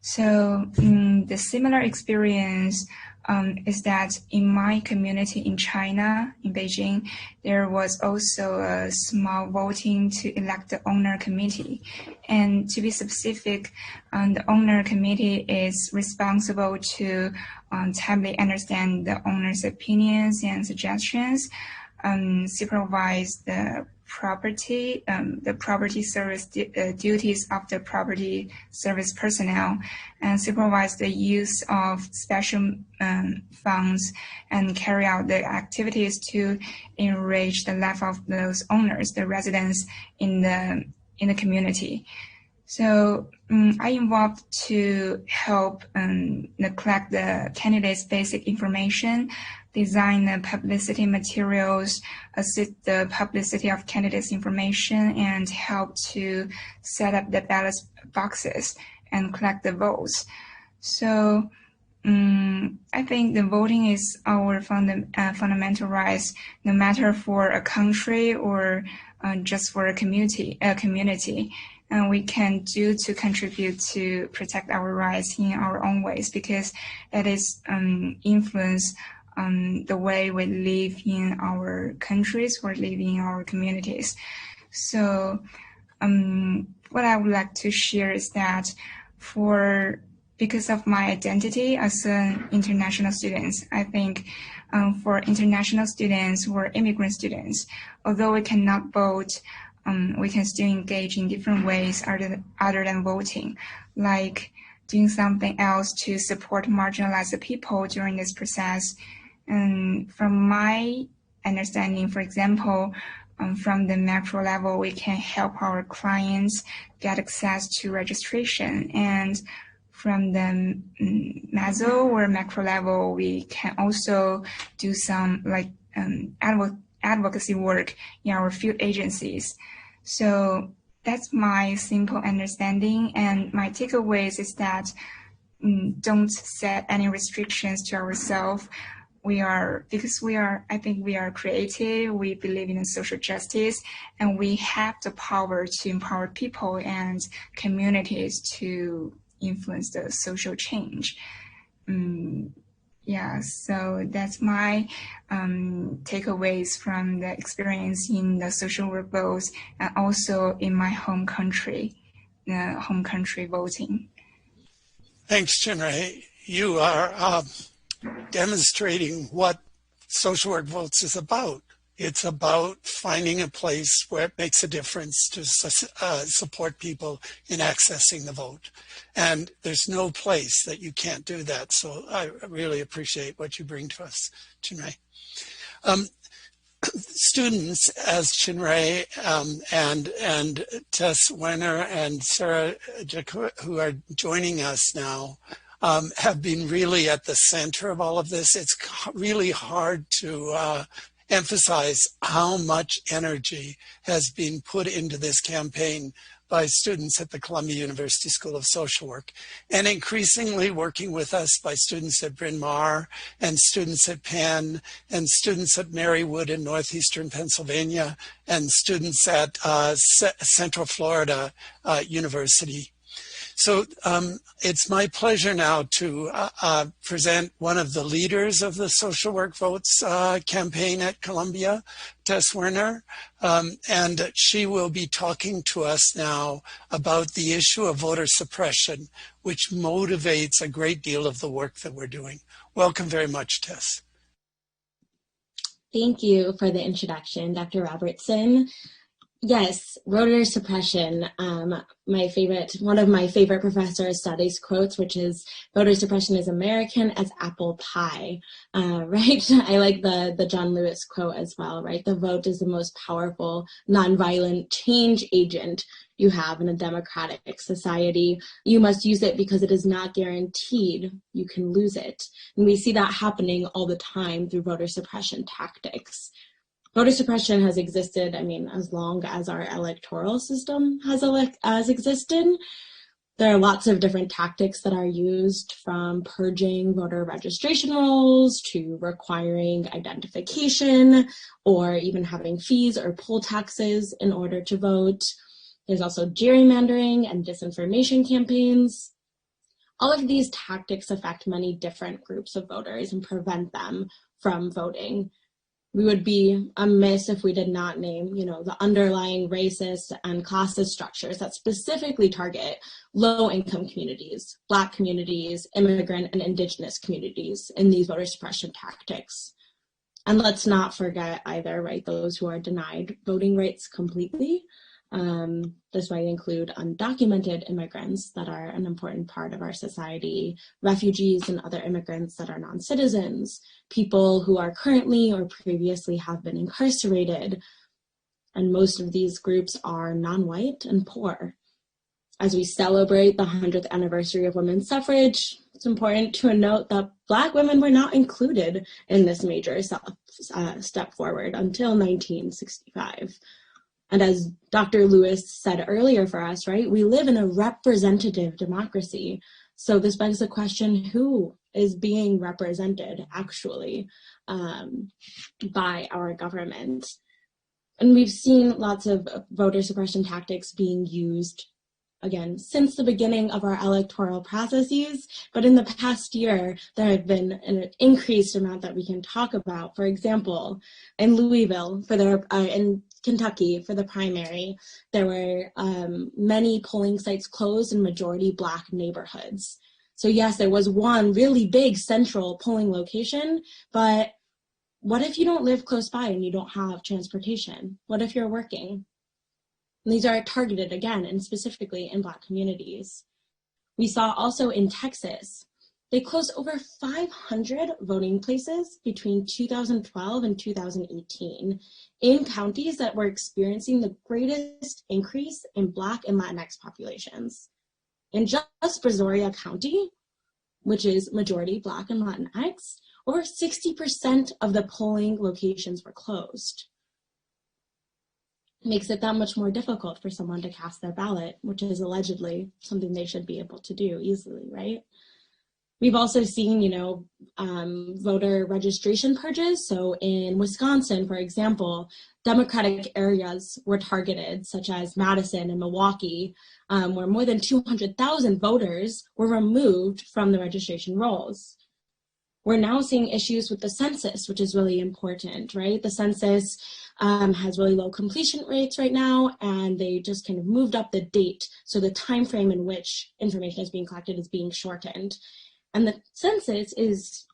So the similar experience is that in my community in China, in Beijing, there was also a small voting to elect the owner committee. And to be specific, the owner committee is responsible to tightly understand the owner's opinions and suggestions, supervise the property service duties of the property service personnel, and supervise the use of special funds, and carry out the activities to enrich the life of those owners, the residents in the community. So I involved to help collect the candidates' basic information, design the publicity materials, assist the publicity of candidates' information, and help to set up the ballot boxes and collect the votes. So I think the voting is our fundamental rights, no matter for a country or just for a community. And we can do to contribute to protect our rights in our own ways, because it is influence the way we live in our countries or live in our communities. So what I would like to share is that because of my identity as an international student, I think for international students or immigrant students, although we cannot vote, we can still engage in different ways other than voting, like doing something else to support marginalized people during this process. And from my understanding, for example, from the macro level, we can help our clients get access to registration. And from the meso or macro level, we can also do some advocacy work in our field agencies. So that's my simple understanding, and my takeaways is that don't set any restrictions to ourselves. I think we are creative, we believe in social justice, and we have the power to empower people and communities to influence the social change. So that's my takeaways from the experience in the social work votes, and also in my home country, the home country voting. Thanks, Xinrui. You are demonstrating what social work votes is about. It's about finding a place where it makes a difference to support people in accessing the vote. And there's no place that you can't do that. So I really appreciate what you bring to us, Xinrui. Students, as Xinrui and Tess, Weiner, and Sarah, who are joining us now, have been really at the center of all of this. It's really hard to emphasize how much energy has been put into this campaign by students at the Columbia University School of Social Work, and increasingly working with us by students at Bryn Mawr and students at Penn and students at Marywood in northeastern Pennsylvania and students at Central Florida University. So it's my pleasure now to present one of the leaders of the Social Work Votes campaign at Columbia, Tess Weiner, and she will be talking to us now about the issue of voter suppression, which motivates a great deal of the work that we're doing. Welcome very much, Tess. Thank you for the introduction, Dr. Robertson. Yes, voter suppression. One of my favorite Professor Estades quotes, which is, voter suppression is American as apple pie, right? I like the John Lewis quote as well, right? The vote is the most powerful nonviolent change agent you have in a democratic society. You must use it because it is not guaranteed you can lose it. And we see that happening all the time through voter suppression tactics. Voter suppression has existed, as long as our electoral system has existed. There are lots of different tactics that are used, from purging voter registration rolls to requiring identification, or even having fees or poll taxes in order to vote. There's also gerrymandering and disinformation campaigns. All of these tactics affect many different groups of voters and prevent them from voting. We would be amiss if we did not name, the underlying racist and classist structures that specifically target low-income communities, Black communities, immigrant and Indigenous communities in these voter suppression tactics. And let's not forget either, right, those who are denied voting rights completely. This might include undocumented immigrants that are an important part of our society, refugees and other immigrants that are non-citizens, people who are currently or previously have been incarcerated, and most of these groups are non-white and poor. As we celebrate the 100th anniversary of women's suffrage, it's important to note that Black women were not included in this major step forward until 1965. And as Dr. Lewis said earlier for us, right, we live in a representative democracy. So this begs the question, who is being represented actually by our government? And we've seen lots of voter suppression tactics being used, again, since the beginning of our electoral processes, but in the past year, there have been an increased amount that we can talk about. For example, in Louisville, in Kentucky, for the primary, there were many polling sites closed in majority Black neighborhoods. So yes, there was one really big central polling location, but what if you don't live close by and you don't have transportation? What if you're working? And these are targeted again, and specifically in Black communities. We saw also in Texas, they closed over 500 voting places between 2012 and 2018 in counties that were experiencing the greatest increase in Black and Latinx populations. In just Brazoria County, which is majority Black and Latinx, over 60% of the polling locations were closed. Makes it that much more difficult for someone to cast their ballot, which is allegedly something they should be able to do easily, right? We've also seen, voter registration purges. So in Wisconsin, for example, Democratic areas were targeted, such as Madison and Milwaukee, where more than 200,000 voters were removed from the registration rolls. We're now seeing issues with the census, which is really important, right? The census has really low completion rates right now, and they just kind of moved up the date. So the time frame in which information is being collected is being shortened. And the census is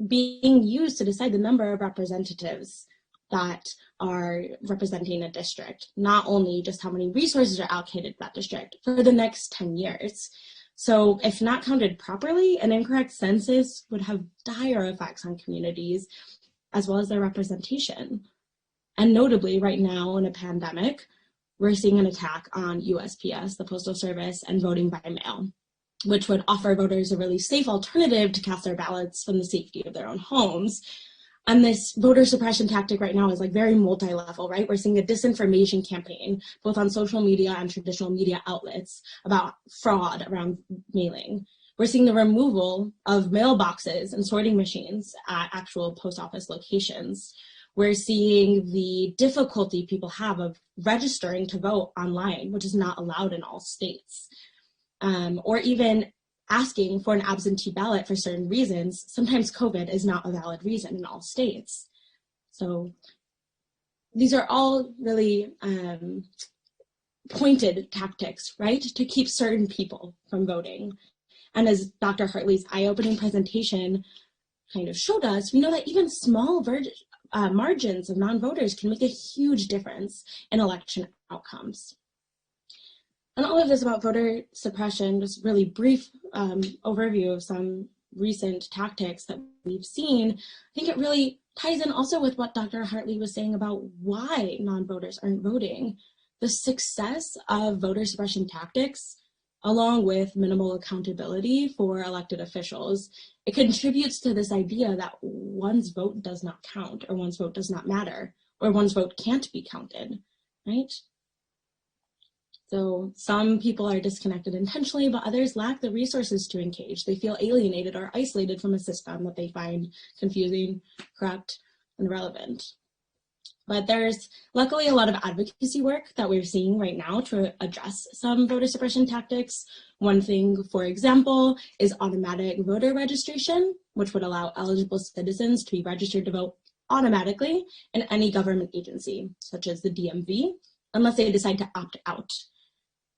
being used to decide the number of representatives that are representing a district, not only just how many resources are allocated to that district for the next 10 years. So if not counted properly, an incorrect census would have dire effects on communities as well as their representation. And notably right now in a pandemic, we're seeing an attack on USPS, the Postal Service, and voting by mail, which would offer voters a really safe alternative to cast their ballots from the safety of their own homes. And this voter suppression tactic right now is very multi-level, right? We're seeing a disinformation campaign, both on social media and traditional media outlets, about fraud around mailing. We're seeing the removal of mailboxes and sorting machines at actual post office locations. We're seeing the difficulty people have of registering to vote online, which is not allowed in all states. Or even asking for an absentee ballot for certain reasons. Sometimes COVID is not a valid reason in all states. So these are all really pointed tactics, right, to keep certain people from voting. And as Dr. Hartley's eye-opening presentation kind of showed us, we know that even small margins of non-voters can make a huge difference in election outcomes. And all of this about voter suppression, just really brief overview of some recent tactics that we've seen. I think it really ties in also with what Dr. Hartley was saying about why non-voters aren't voting. The success of voter suppression tactics, along with minimal accountability for elected officials, it contributes to this idea that one's vote does not count, or one's vote does not matter, or one's vote can't be counted, right? So some people are disconnected intentionally, but others lack the resources to engage. They feel alienated or isolated from a system that they find confusing, corrupt, and irrelevant. But there's luckily a lot of advocacy work that we're seeing right now to address some voter suppression tactics. One thing, for example, is automatic voter registration, which would allow eligible citizens to be registered to vote automatically in any government agency, such as the DMV, unless they decide to opt out,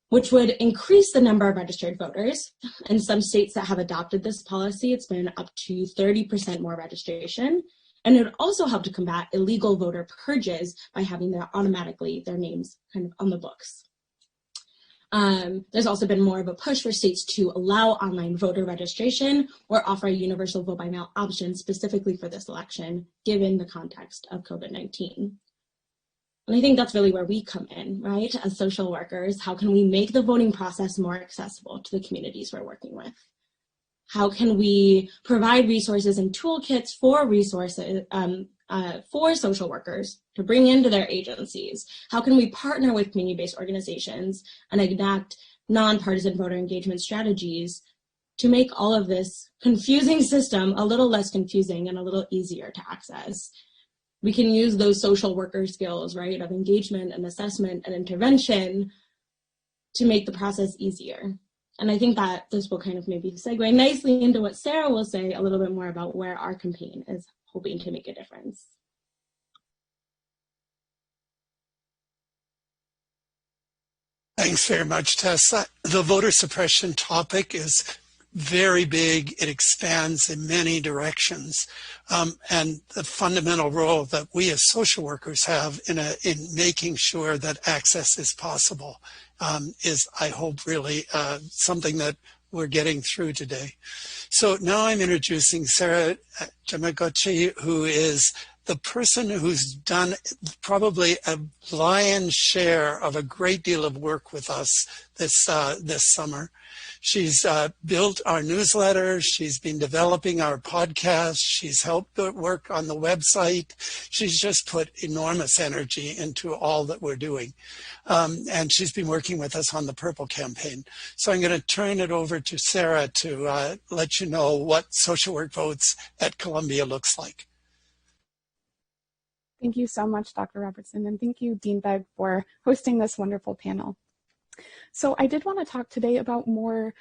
which would increase the number of registered voters. In some states that have adopted this policy, it's been up to 30% more registration. And it would also help to combat illegal voter purges by having their names kind of on the books. There's also been more of a push for states to allow online voter registration or offer a universal vote by mail option specifically for this election, given the context of COVID-19. And I think that's really where we come in, right? As social workers, how can we make the voting process more accessible to the communities we're working with? How can we provide resources and toolkits for for social workers to bring into their agencies? How can we partner with community-based organizations and enact nonpartisan voter engagement strategies to make all of this confusing system a little less confusing and a little easier to access? We can use those social worker skills, right, of engagement and assessment and intervention to make the process easier. And I think that this will kind of maybe segue nicely into what Sarah will say a little bit more about where our campaign is hoping to make a difference. Thanks very much, Tess. The voter suppression topic is very big. It expands in many directions. And the fundamental role that we as social workers have in making sure that access is possible is, I hope, really something that we're getting through today. So now I'm introducing Sarah Jamgotch, who is the person who's done probably a lion's share of a great deal of work with us this summer. She's built our newsletter. She's been developing our podcast. She's helped work on the website. She's just put enormous energy into all that we're doing. And she's been working with us on the Purple campaign. So I'm going to turn it over to Sarah to let you know what Social Work Votes at Columbia looks like. Thank you so much, Dr. Robertson, and thank you, Dean Begg, for hosting this wonderful panel. So I did want to talk today about more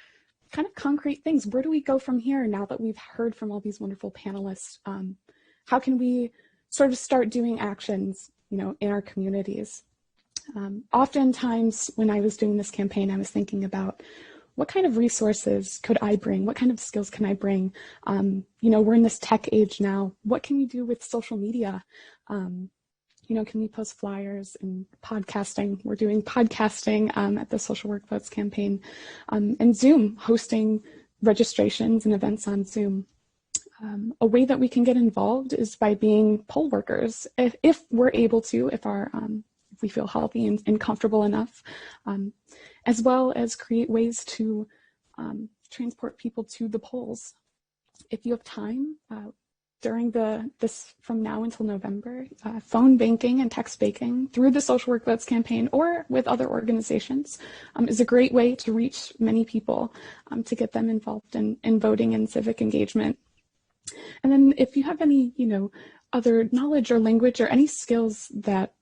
kind of concrete things. Where do we go from here now that we've heard from all these wonderful panelists? How can we sort of start doing actions, in our communities? Oftentimes when I was doing this campaign, I was thinking about what kind of resources could I bring? What kind of skills can I bring? We're in this tech age now. What can we do with social media? Can we post flyers and podcasting? We're doing podcasting at the Social Work Votes campaign, and Zoom, hosting registrations and events on Zoom. A way that we can get involved is by being poll workers, if we're able to, if we feel healthy and comfortable enough, as well as create ways to transport people to the polls. If you have time, during this from now until November, phone banking and text banking through the Social Work Votes campaign or with other organizations is a great way to reach many people, to get them involved in voting and civic engagement. And then if you have any, other knowledge or language or any skills that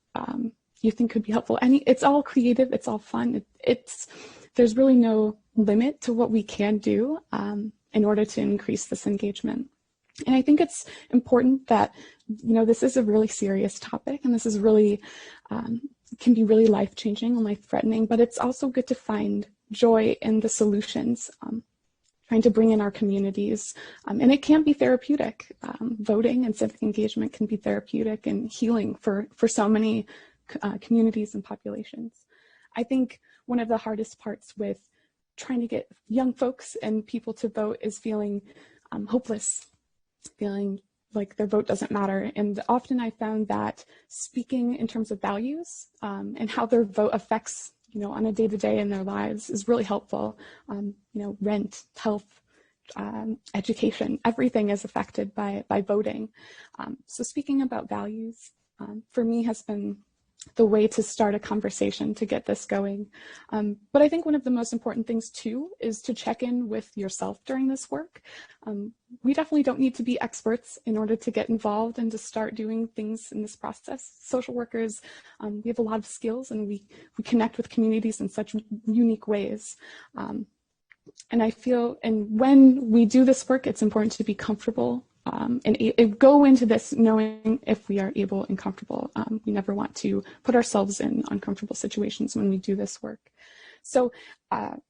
you think could be helpful, it's all creative, it's all fun. There's really no limit to what we can do in order to increase this engagement. And I think it's important that, this is a really serious topic, and this is really, can be really life-changing and life-threatening, but it's also good to find joy in the solutions, trying to bring in our communities. And it can be therapeutic. Voting and civic engagement can be therapeutic and healing for so many communities and populations. I think one of the hardest parts with trying to get young folks and people to vote is feeling hopeless, feeling like their vote doesn't matter. And often I found that speaking in terms of values and how their vote affects, on a day-to-day in their lives is really helpful. Rent, health, education, everything is affected by voting. So speaking about values for me has been the way to start a conversation to get this going. But I think one of the most important things too is to check in with yourself during this work. We definitely don't need to be experts in order to get involved and to start doing things in this process. Social workers, we have a lot of skills, and we connect with communities in such unique ways. And I feel, and when we do this work, it's important to be comfortable and go into this knowing if we are able and comfortable. We never want to put ourselves in uncomfortable situations when we do this work. So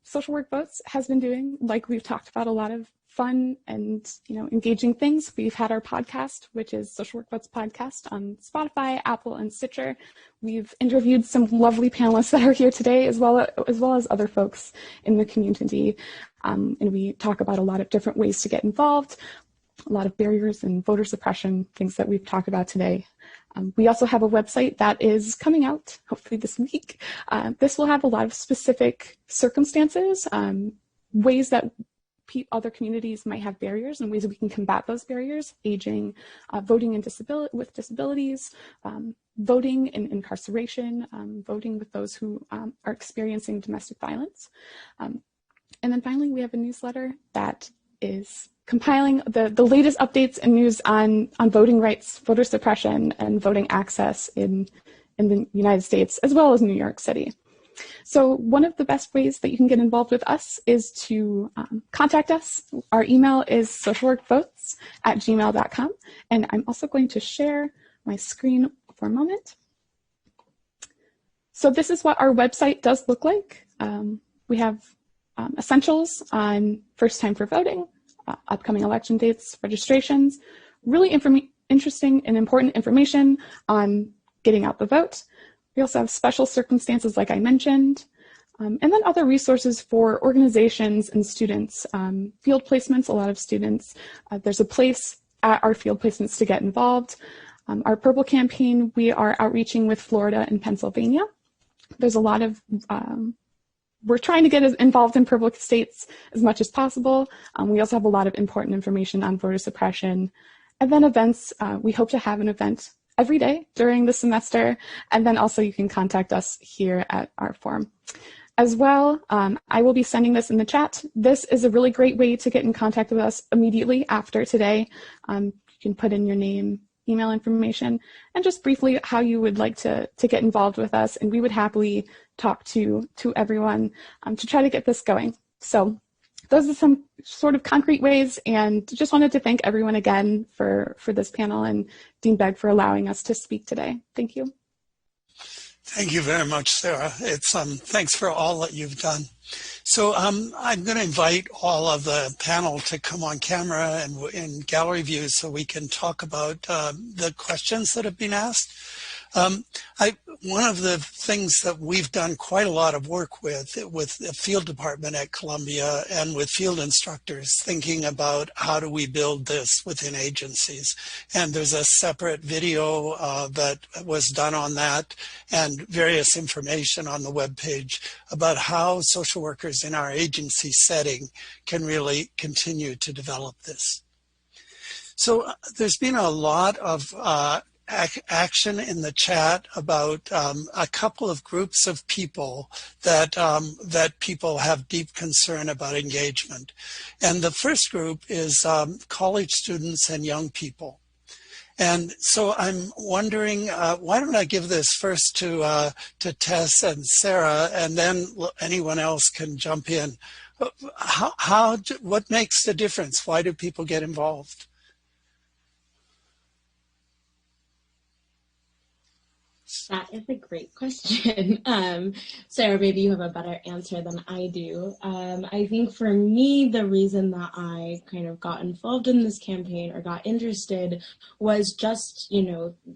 Social Work Votes has been doing, like we've talked about, a lot of fun and engaging things. We've had our podcast, which is Social Work Votes Podcast, on Spotify, Apple, and Stitcher. We've interviewed some lovely panelists that are here today, as well as other folks in the community. And we talk about a lot of different ways to get involved, a lot of barriers and voter suppression, things that we've talked about today. We also have a website that is coming out, hopefully this week. This will have a lot of specific circumstances, ways that other communities might have barriers and ways that we can combat those barriers: aging, voting with disabilities, voting in incarceration, voting with those who are experiencing domestic violence. And then finally, we have a newsletter that is compiling the latest updates and news on voting rights, voter suppression, and voting access in the United States, as well as New York City. So one of the best ways that you can get involved with us is to contact us. Our email is socialworkvotes@gmail.com. And I'm also going to share my screen for a moment. So this is what our website does look like. We have essentials on first time for voting, upcoming election dates, registrations, really interesting and important information on getting out the vote. We also have special circumstances, like I mentioned, and then other resources for organizations and students. Field placements, a lot of students. There's a place at our field placements to get involved. Our Purple campaign, we are outreaching with Florida and Pennsylvania. There's a lot of, we're trying to get involved in purple states as much as possible. We also have a lot of important information on voter suppression. And then events, we hope to have an event every day during the semester, and then also you can contact us here at our forum. As well, I will be sending this in the chat. This is a really great way to get in contact with us immediately after today. You can put in your name, email information, and just briefly how you would like to get involved with us, and we would happily talk to everyone to try to get this going. So those are some sort of concrete ways, and just wanted to thank everyone again for this panel, and Dean Begg for allowing us to speak today. Thank you. Thank you very much, Sarah. It's thanks for all that you've done. So I'm going to invite all of the panel to come on camera and in gallery view so we can talk about the questions that have been asked. One of the things that we've done quite a lot of work with the field department at Columbia and with field instructors, thinking about how do we build this within agencies. And there's a separate video that was done on that, and various information on the webpage about how social workers in our agency setting can really continue to develop this. So there's been a lot of action in the chat about a couple of groups of people that people have deep concern about engagement. And the first group is college students and young people. And so I'm wondering, why don't I give this first to Tess and Sarah, and then anyone else can jump in. What makes the difference? Why do people get involved? That is a great question. Sarah, maybe you have a better answer than I do. I think for me, the reason that I kind of got involved in this campaign or got interested was just,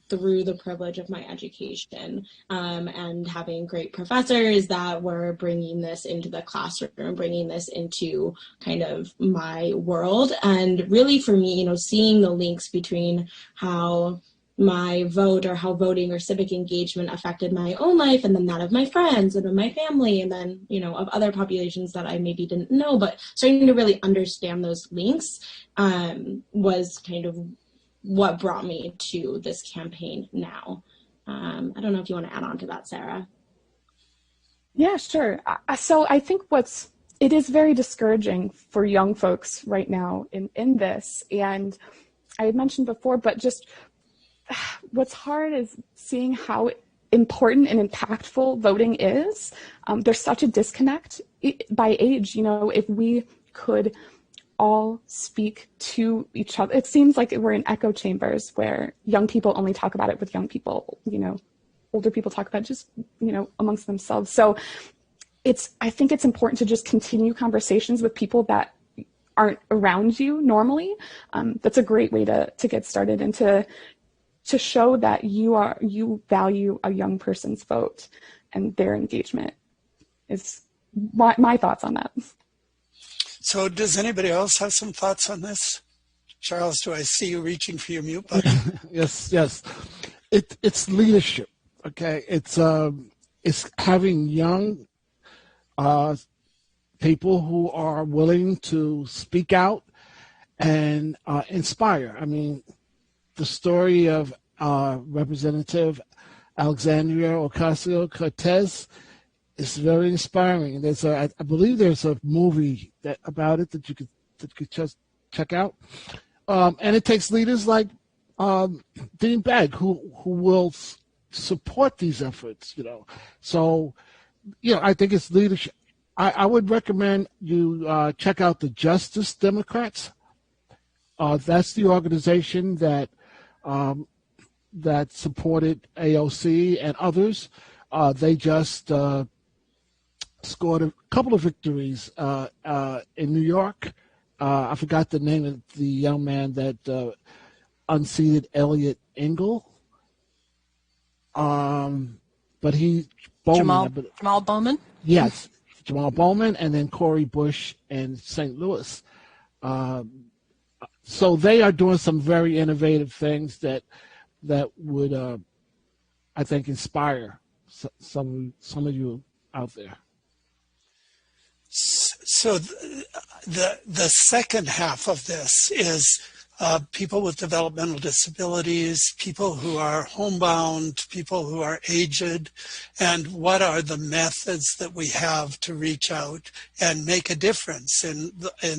through the privilege of my education and having great professors that were bringing this into the classroom, bringing this into kind of my world. And really for me, seeing the links between how my vote or how voting or civic engagement affected my own life and then that of my friends and of my family and then, of other populations that I maybe didn't know, but starting to really understand those links was kind of what brought me to this campaign now. I don't know if you want to add on to that, Sarah. Yeah, sure. So I think it is very discouraging for young folks right now in this. And I had mentioned before, but just what's hard is seeing how important and impactful voting is. There's such a disconnect by age. If we could all speak to each other, it seems like we're in echo chambers where young people only talk about it with young people, older people talk about it just, amongst themselves. So I think it's important to just continue conversations with people that aren't around you normally. That's a great way to get started and to show that you value a young person's vote and their engagement is my thoughts on that. So does anybody else have some thoughts on this? Charles, do I see you reaching for your mute button? Yes. It's leadership. Okay. It's having young people who are willing to speak out and inspire. I mean, the story of Representative Alexandria Ocasio-Cortez is very inspiring. I believe there's a movie about it that you could just check out. And it takes leaders like Dean Begg who will support these efforts. So I think it's leadership. I would recommend you check out the Justice Democrats. That's the organization that supported AOC and others. They just scored a couple of victories in New York. I forgot the name of the young man that unseated Elliot Engel. But Jamal Bowman? Yes, Jamal Bowman, and then Cori Bush in St. Louis. So they are doing some very innovative things that would, I think, inspire some of you out there. So the second half of this is people with developmental disabilities, people who are homebound, people who are aged, and what are the methods that we have to reach out and make a difference in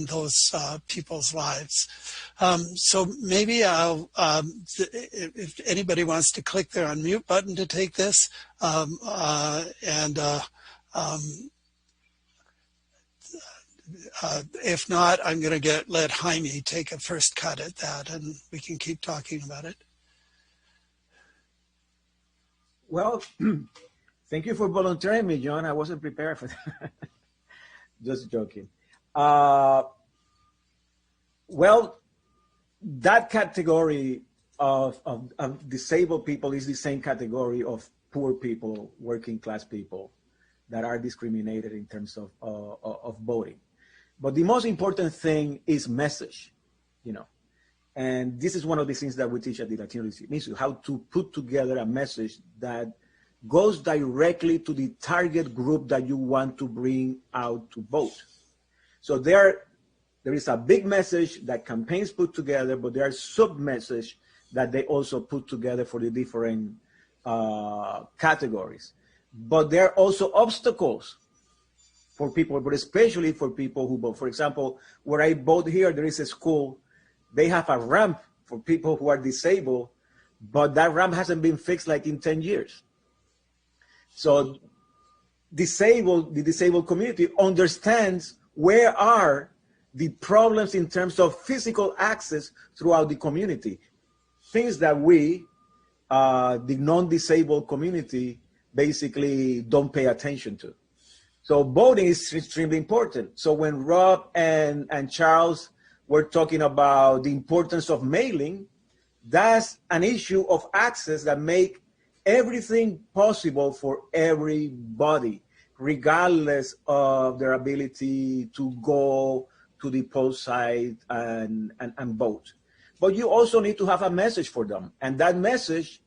those people's lives. So maybe if anybody wants to click their unmute button to take this, if not, I'm going to let Jaime take a first cut at that, and we can keep talking about it. Well, thank you for volunteering me, John. I wasn't prepared for that. Just joking. Well, that category of disabled people is the same category of poor people, working class people that are discriminated in terms of voting. But the most important thing is message, and this is one of the things that we teach at the Latino Institute, how to put together a message that goes directly to the target group that you want to bring out to vote. So there is a big message that campaigns put together, but there are sub-message that they also put together for the different categories. But there are also obstacles for people, but especially for people who vote. For example, where I vote here, there is a school, they have a ramp for people who are disabled, but that ramp hasn't been fixed like in 10 years. So the disabled community understands where are the problems in terms of physical access throughout the community. Things that we, the non-disabled community, basically don't pay attention to. So voting is extremely important. So when Rob and Charles were talking about the importance of mailing, that's an issue of access that make everything possible for everybody, regardless of their ability to go to the poll site and vote. But you also need to have a message for them. And that message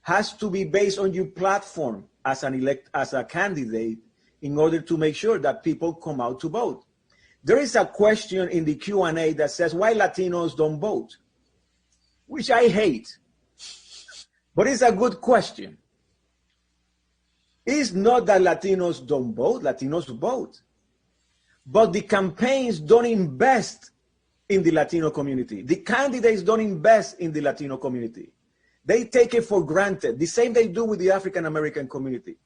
has to be based on your platform as a candidate in order to make sure that people come out to vote. There is a question in the Q&A that says, why Latinos don't vote? Which I hate. But it's a good question. It's not that Latinos don't vote, Latinos vote. But the campaigns don't invest in the Latino community. The candidates don't invest in the Latino community. They take it for granted. The same they do with the African American community.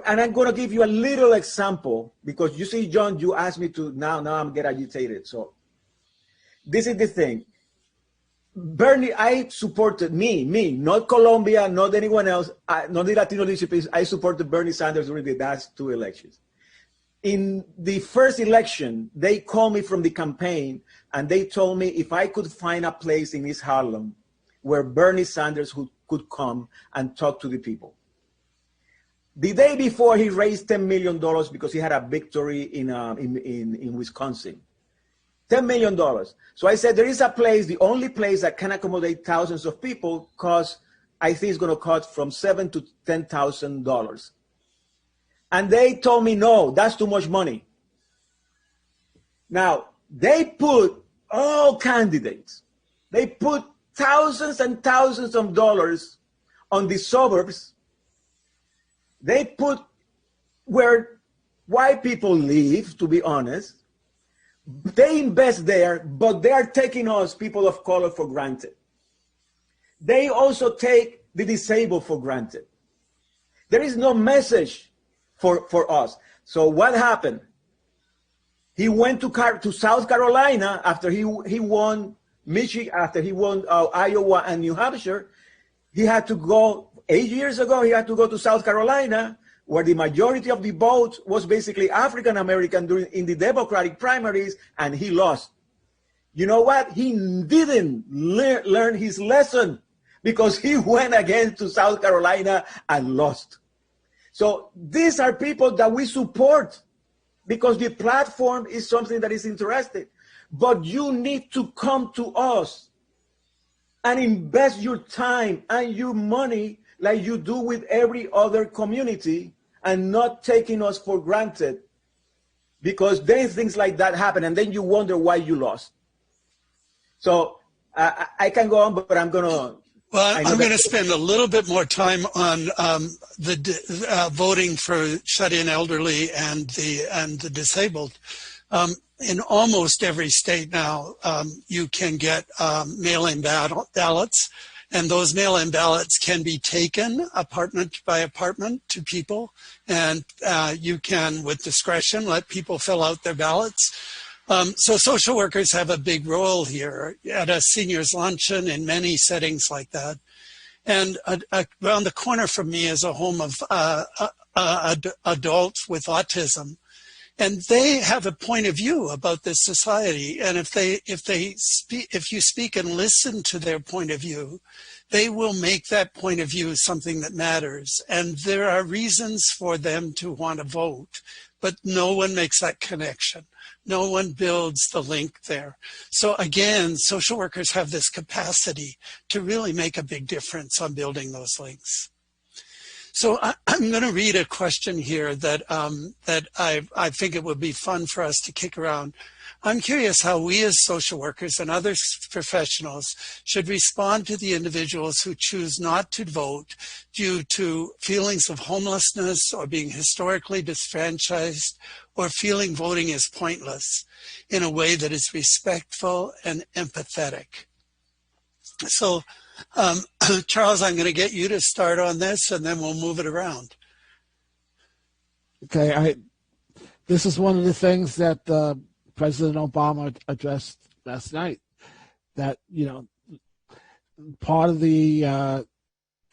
And I'm going to give you a little example because you see, John, you asked me to, now I'm getting agitated. So this is the thing. Bernie, I supported me, not Colombia, not anyone else, not the Latino leadership. I supported Bernie Sanders during the last 2 elections. In the first election, they called me from the campaign and they told me if I could find a place in East Harlem where Bernie Sanders could come and talk to the people. The day before, he raised $10 million because he had a victory in Wisconsin. $10 million. So I said, there is a place, the only place that can accommodate thousands of people, costs, I think it's going to cost from $7,000 to $10,000. And they told me, no, that's too much money. Now, they put all candidates, they put thousands and thousands of dollars on the suburbs. They put where white people live, to be honest. They invest there, but they are taking us, people of color, for granted. They also take the disabled for granted. There is no message for us. So what happened? He went to South Carolina after he won Michigan, after he won Iowa and New Hampshire. He had to go, 8 years ago, he had to go to South Carolina, where the majority of the vote was basically African American in the Democratic primaries, and he lost. You know what? He didn't learn his lesson because he went again to South Carolina and lost. So these are people that we support because the platform is something that is interesting. But you need to come to us and invest your time and your money like you do with every other community, and not taking us for granted, because then things like that happen and then you wonder why you lost. So I can go on, but I'm going to... Well, I'm going to spend a little bit more time on the voting for shut-in elderly and the disabled. In almost every state now, you can get mail-in ballots. And those mail-in ballots can be taken apartment by apartment to people. And you can, with discretion, let people fill out their ballots. So social workers have a big role here at a seniors luncheon in many settings like that. And around the corner from me is a home of adults with autism. And they have a point of view about this society. And if you speak and listen to their point of view, they will make that point of view something that matters. And there are reasons for them to want to vote, but no one makes that connection. No one builds the link there. So again, social workers have this capacity to really make a big difference on building those links. So I'm going to read a question here that I think it would be fun for us to kick around. I'm curious how we as social workers and other professionals should respond to the individuals who choose not to vote due to feelings of homelessness or being historically disfranchised or feeling voting is pointless in a way that is respectful and empathetic. So, Charles, I'm going to get you to start on this, and then we'll move it around. Okay, this is one of the things that President Obama addressed last night. That, you know, part of the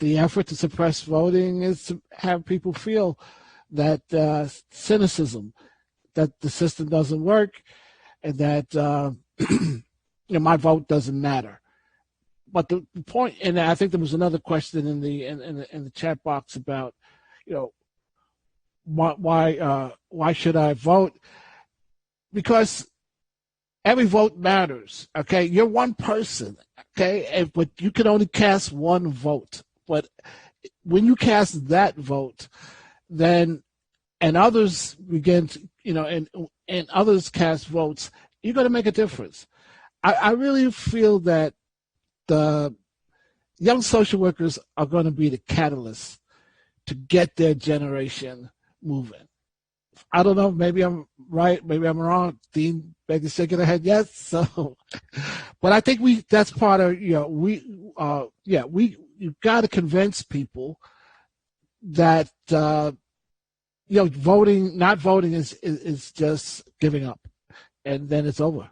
effort to suppress voting is to have people feel that cynicism, that the system doesn't work, and that you know, my vote doesn't matter. But the point, and I think there was another question in the chat box about, you know, why should I vote? Because every vote matters. Okay, you're one person. Okay, but you can only cast one vote. But when you cast that vote, then and others begin to, you know, and others cast votes, you're going to make a difference. I really feel that young social workers are going to be the catalyst to get their generation moving. I don't know, maybe I'm right, maybe I'm wrong. Dean Beggar's shaking her head yes. So, but I think that's part of, you've got to convince people that, not voting is just giving up, and then it's over.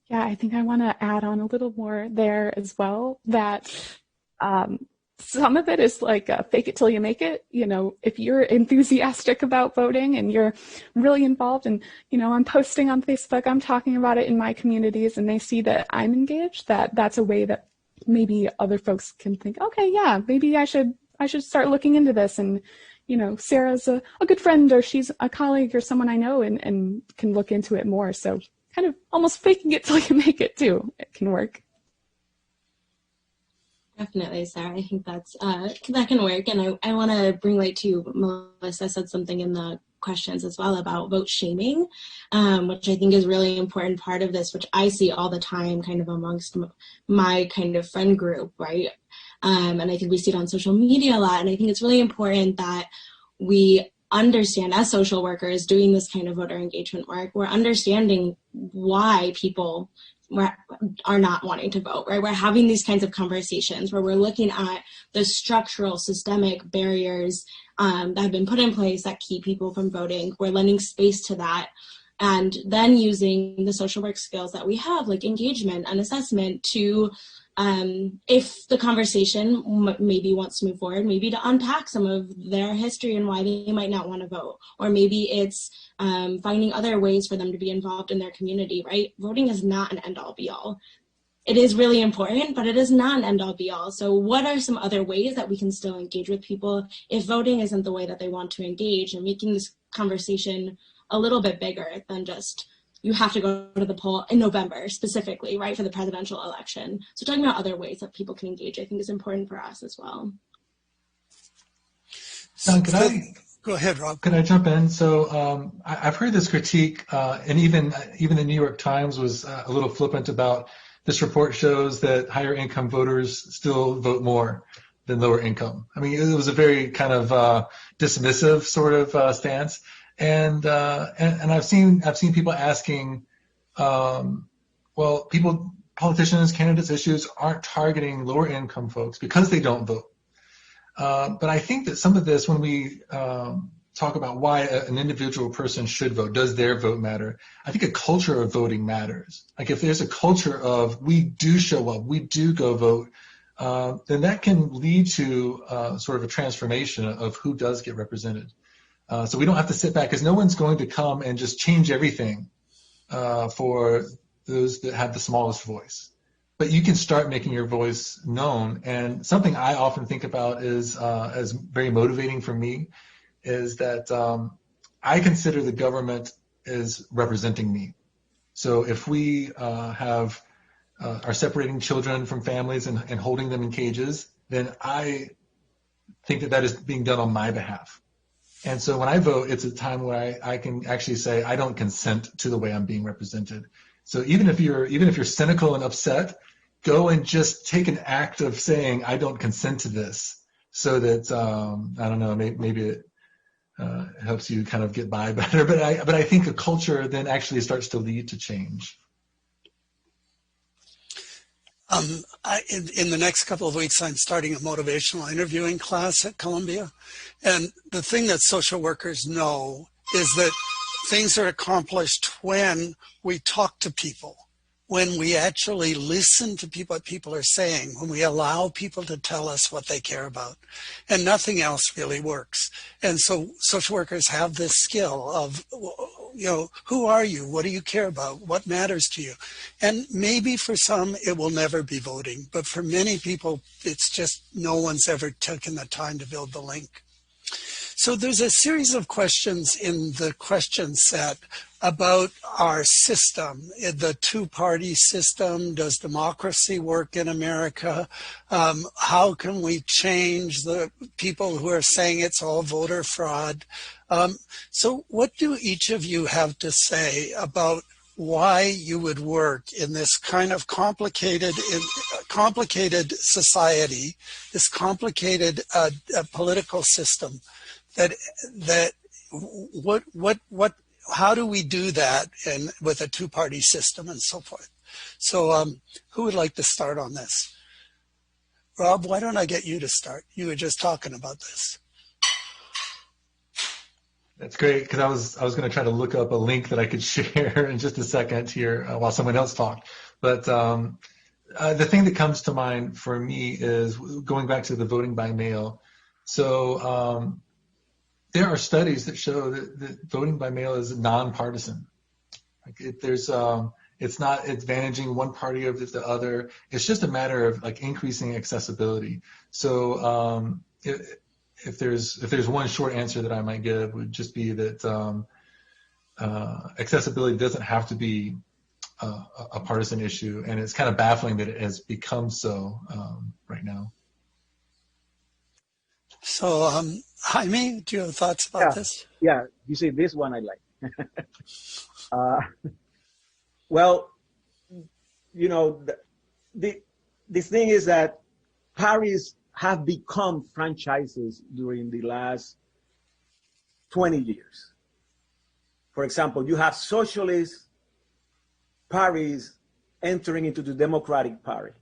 Yeah, I think I want to add on a little more there as well, that some of it is like fake it till you make it. If you're enthusiastic about voting and you're really involved, and, I'm posting on Facebook, I'm talking about it in my communities, and they see that I'm engaged, that's a way that maybe other folks can think, okay, yeah, maybe I should start looking into this. And, Sarah's a good friend, or she's a colleague or someone I know, and can look into it more. So kind of almost faking it till you make it too. It can work. Definitely, Sarah. I think that can work. And I want to bring light to Melissa said something in the questions as well about vote shaming, which I think is really an important part of this, which I see all the time kind of amongst my kind of friend group, right? And I think we see it on social media a lot. And I think it's really important that we understand, as social workers doing this kind of voter engagement work, we're understanding why people are not wanting to vote, right? We're having these kinds of conversations where we're looking at the structural systemic barriers that have been put in place that keep people from voting. We're lending space to that, and then using the social work skills that we have, like engagement and assessment, to if the conversation maybe wants to move forward, maybe to unpack some of their history and why they might not want to vote, or maybe it's finding other ways for them to be involved in their community, right? Voting is not an end-all be-all. It is really important, but it is not an end-all be-all. So what are some other ways that we can still engage with people if voting isn't the way that they want to engage, and making this conversation a little bit bigger than just you have to go to the poll in November specifically, right, for the presidential election. So talking about other ways that people can engage, I think, is important for us as well. John, go ahead, Rob. Can I jump in? So I've heard this critique, and even the New York Times was a little flippant about this report shows that higher income voters still vote more than lower income. I mean, it was a very kind of dismissive sort of stance. And I've seen people asking, politicians, candidates, issues aren't targeting lower income folks because they don't vote. But I think that some of this, when we talk about why an individual person should vote, does their vote matter? I think a culture of voting matters. Like if there's a culture of we do show up, we do go vote, then that can lead to sort of a transformation of who does get represented. So we don't have to sit back, because no one's going to come and just change everything for those that have the smallest voice. But you can start making your voice known. And something I often think about is as very motivating for me is that I consider the government as representing me. So if we are separating children from families and holding them in cages, then I think that is being done on my behalf. And so when I vote, it's a time where I can actually say I don't consent to the way I'm being represented. So even if you're cynical and upset, go and just take an act of saying I don't consent to this, so that I don't know, maybe it helps you kind of get by better. But I think a culture then actually starts to lead to change. In the next couple of weeks, I'm starting a motivational interviewing class at Columbia. And the thing that social workers know is that things are accomplished when we talk to people, when we actually listen to what people are saying, when we allow people to tell us what they care about. And nothing else really works. And so social workers have this skill of, who are you? What do you care about? What matters to you? And maybe for some, it will never be voting. But for many people, it's just no one's ever taken the time to build the link. So there's a series of questions in the question set about our system, the two-party system. Does democracy work in America? How can we change the people who are saying it's all voter fraud? So what do each of you have to say about why you would work in this kind of complicated society, this complicated political system. How do we do that with a two-party system and so forth? So who would like to start on this? Rob, why don't I get you to start? You were just talking about this. That's great, because I was going to try to look up a link that I could share in just a second here while someone else talked. But the thing that comes to mind for me is going back to the voting by mail. So there are studies that show that voting by mail is nonpartisan. It's not advantaging one party over the other. It's just a matter of like increasing accessibility. So if there's one short answer that I might give, would just be that accessibility doesn't have to be a partisan issue, and it's kind of baffling that it has become so right now. So, Jaime, do you have thoughts about this? Yeah, you see, this one I like. Well, you know, the thing is that parties have become franchises during the last 20 years. For example, you have socialist parties entering into the Democratic Party.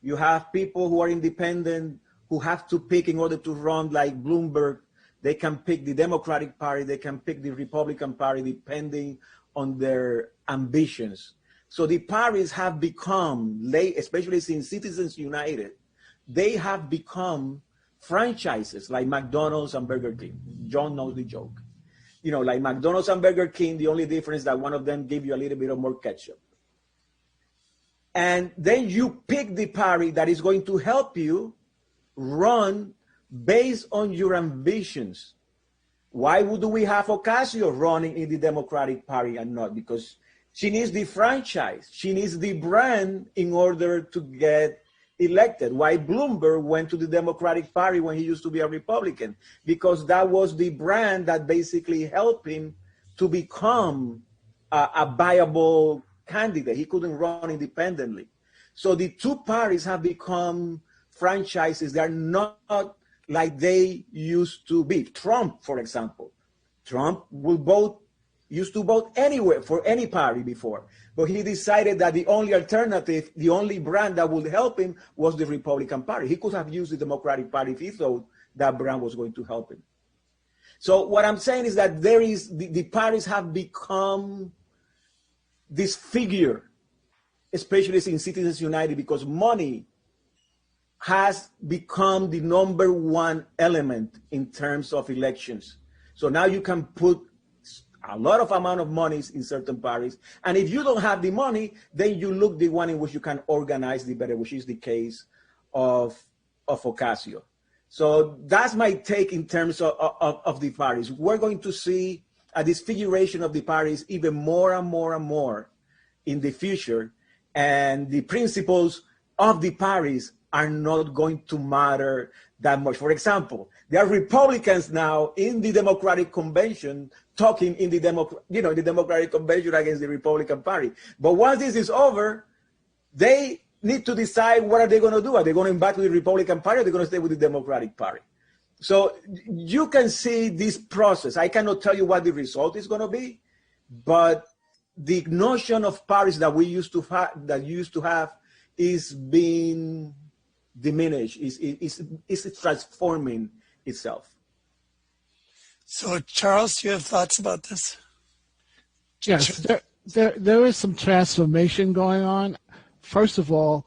You have people who are independent who have to pick in order to run, like Bloomberg. They can pick the Democratic Party, they can pick the Republican Party, depending on their ambitions. So the parties have become, especially since Citizens United, they have become franchises like McDonald's and Burger King. John knows the joke. You know, like McDonald's and Burger King, the only difference is that one of them give you a little bit of more ketchup. And then you pick the party that is going to help you run based on your ambitions. Why would we have Ocasio running in the Democratic Party and not? Because she needs the franchise. She needs the brand in order to get elected. Why Bloomberg went to the Democratic Party when he used to be a Republican? Because that was the brand that basically helped him to become a viable candidate. He couldn't run independently. So the two parties have become franchises. They're not like they used to be. Trump, for example. Trump used to vote anywhere for any party before. But he decided that the only alternative, the only brand that would help him was the Republican Party. He could have used the Democratic Party if he thought that brand was going to help him. So what I'm saying is that the parties have become this figure, especially in Citizens United, because money has become the number one element in terms of elections. So now you can put a lot of amount of money in certain parties. And if you don't have the money, then you look the one in which you can organize the better, which is the case of Ocasio. So that's my take in terms of the parties. We're going to see a disfiguration of the parties even more and more and more in the future. And the principles of the parties are not going to matter that much. For example, there are Republicans now in the Democratic Convention talking in the Democratic Convention against the Republican Party. But once this is over, they need to decide what are they going to do. Are they going to invite to the Republican Party, or are they going to stay with the Democratic Party? So you can see this process. I cannot tell you what the result is going to be, but the notion of parties that we used to have is being diminished, is transforming itself. So, Charles, do you have thoughts about this? Yes, there is some transformation going on. First of all,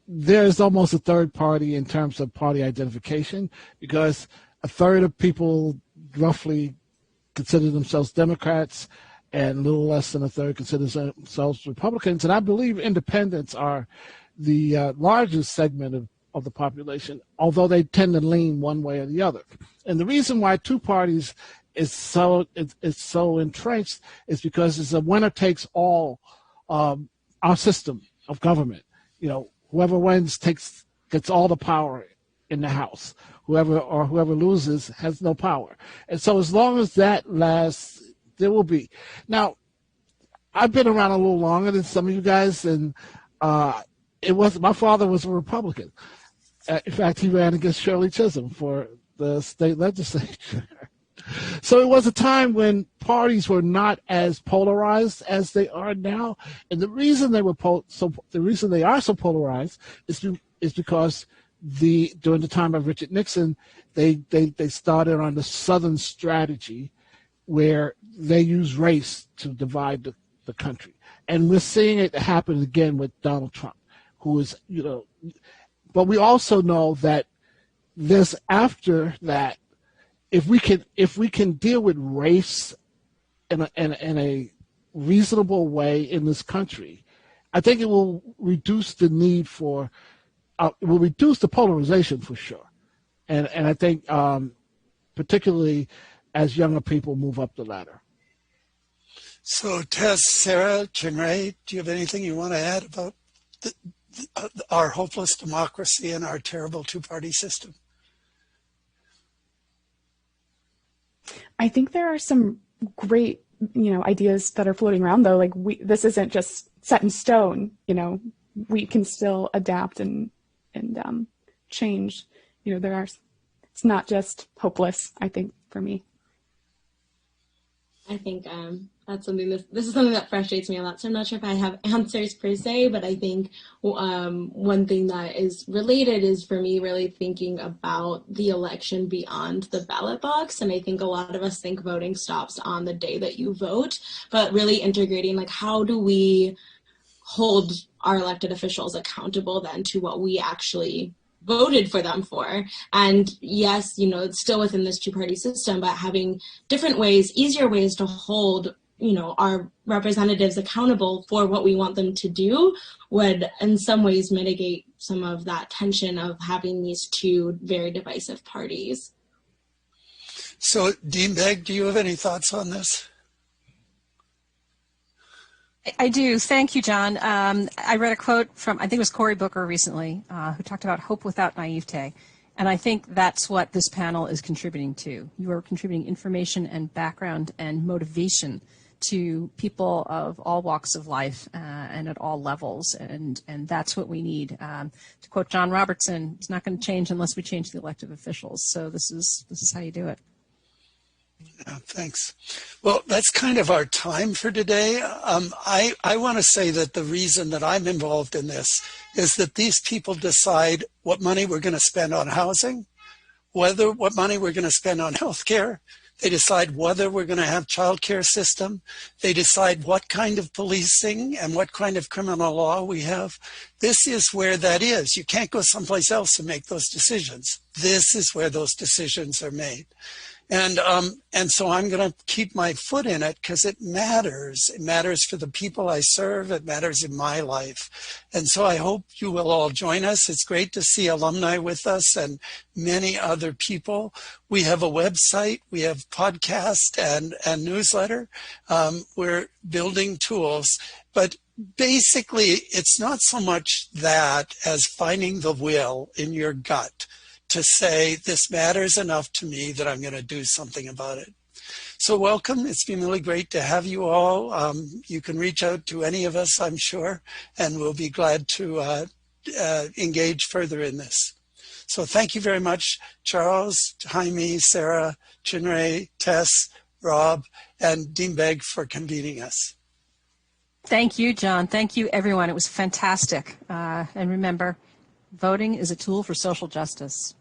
there's almost a third party in terms of party identification, because a third of people roughly consider themselves Democrats, and a little less than a third consider themselves Republicans. And I believe independents are the largest segment of the population, although they tend to lean one way or the other. And the reason why two parties is so entrenched is because it's a winner takes all our system of government. You know, whoever wins gets all the power in the House. Whoever loses has no power. And so as long as that lasts, there will be. Now, I've been around a little longer than some of you guys, and my father was a Republican. In fact, he ran against Shirley Chisholm for the state legislature. So it was a time when parties were not as polarized as they are now, and the reason they were the reason they are so polarized is because during the time of Richard Nixon, they started on the Southern strategy, where they use race to divide the country, and we're seeing it happen again with Donald Trump, who is But we also know that there's after that. If we can deal with race in a reasonable way in this country, I think it will reduce the need for it will reduce the polarization for sure, and I think particularly as younger people move up the ladder. So Tess, Sarah, Xinrui, do you have anything you want to add about our hopeless democracy and our terrible two-party system? I think there are some great, ideas that are floating around, though. Like this isn't just set in stone. We can still adapt and change. It's not just hopeless, I think, for me. I think that's something. This is something that frustrates me a lot. So I'm not sure if I have answers per se, but I think one thing that is related is for me really thinking about the election beyond the ballot box. And I think a lot of us think voting stops on the day that you vote, but really integrating how do we hold our elected officials accountable then to what we actually voted for them for. And yes, it's still within this two-party system, but having different ways, easier ways to hold, our representatives accountable for what we want them to do would in some ways mitigate some of that tension of having these two very divisive parties. So Dean Begg, do you have any thoughts on this? I do. Thank you, John. I read a quote from, I think it was Cory Booker recently, who talked about hope without naivete. And I think that's what this panel is contributing to. You are contributing information and background and motivation to people of all walks of life and at all levels. And that's what we need. To quote John Robertson, it's not going to change unless we change the elected officials. So this is how you do it. Yeah, thanks. Well, that's kind of our time for today. I want to say that the reason that I'm involved in this is that these people decide what money we're going to spend on housing, what money we're going to spend on healthcare. They decide whether we're going to have child care system. They decide what kind of policing and what kind of criminal law we have. This is where that is. You can't go someplace else and make those decisions. This is where those decisions are made. And so I'm going to keep my foot in it because it matters. It matters for the people I serve. It matters in my life. And so I hope you will all join us. It's great to see alumni with us and many other people. We have a website. We have podcast and newsletter. We're building tools. But basically, it's not so much that as finding the will in your gut to say, this matters enough to me that I'm going to do something about it. So welcome. It's been really great to have you all. You can reach out to any of us, I'm sure, and we'll be glad to engage further in this. So thank you very much, Charles, Jaime, Sarah, Xinrui, Tess, Rob, and Dean Begg for convening us. Thank you, John. Thank you, everyone. It was fantastic. And remember, voting is a tool for social justice.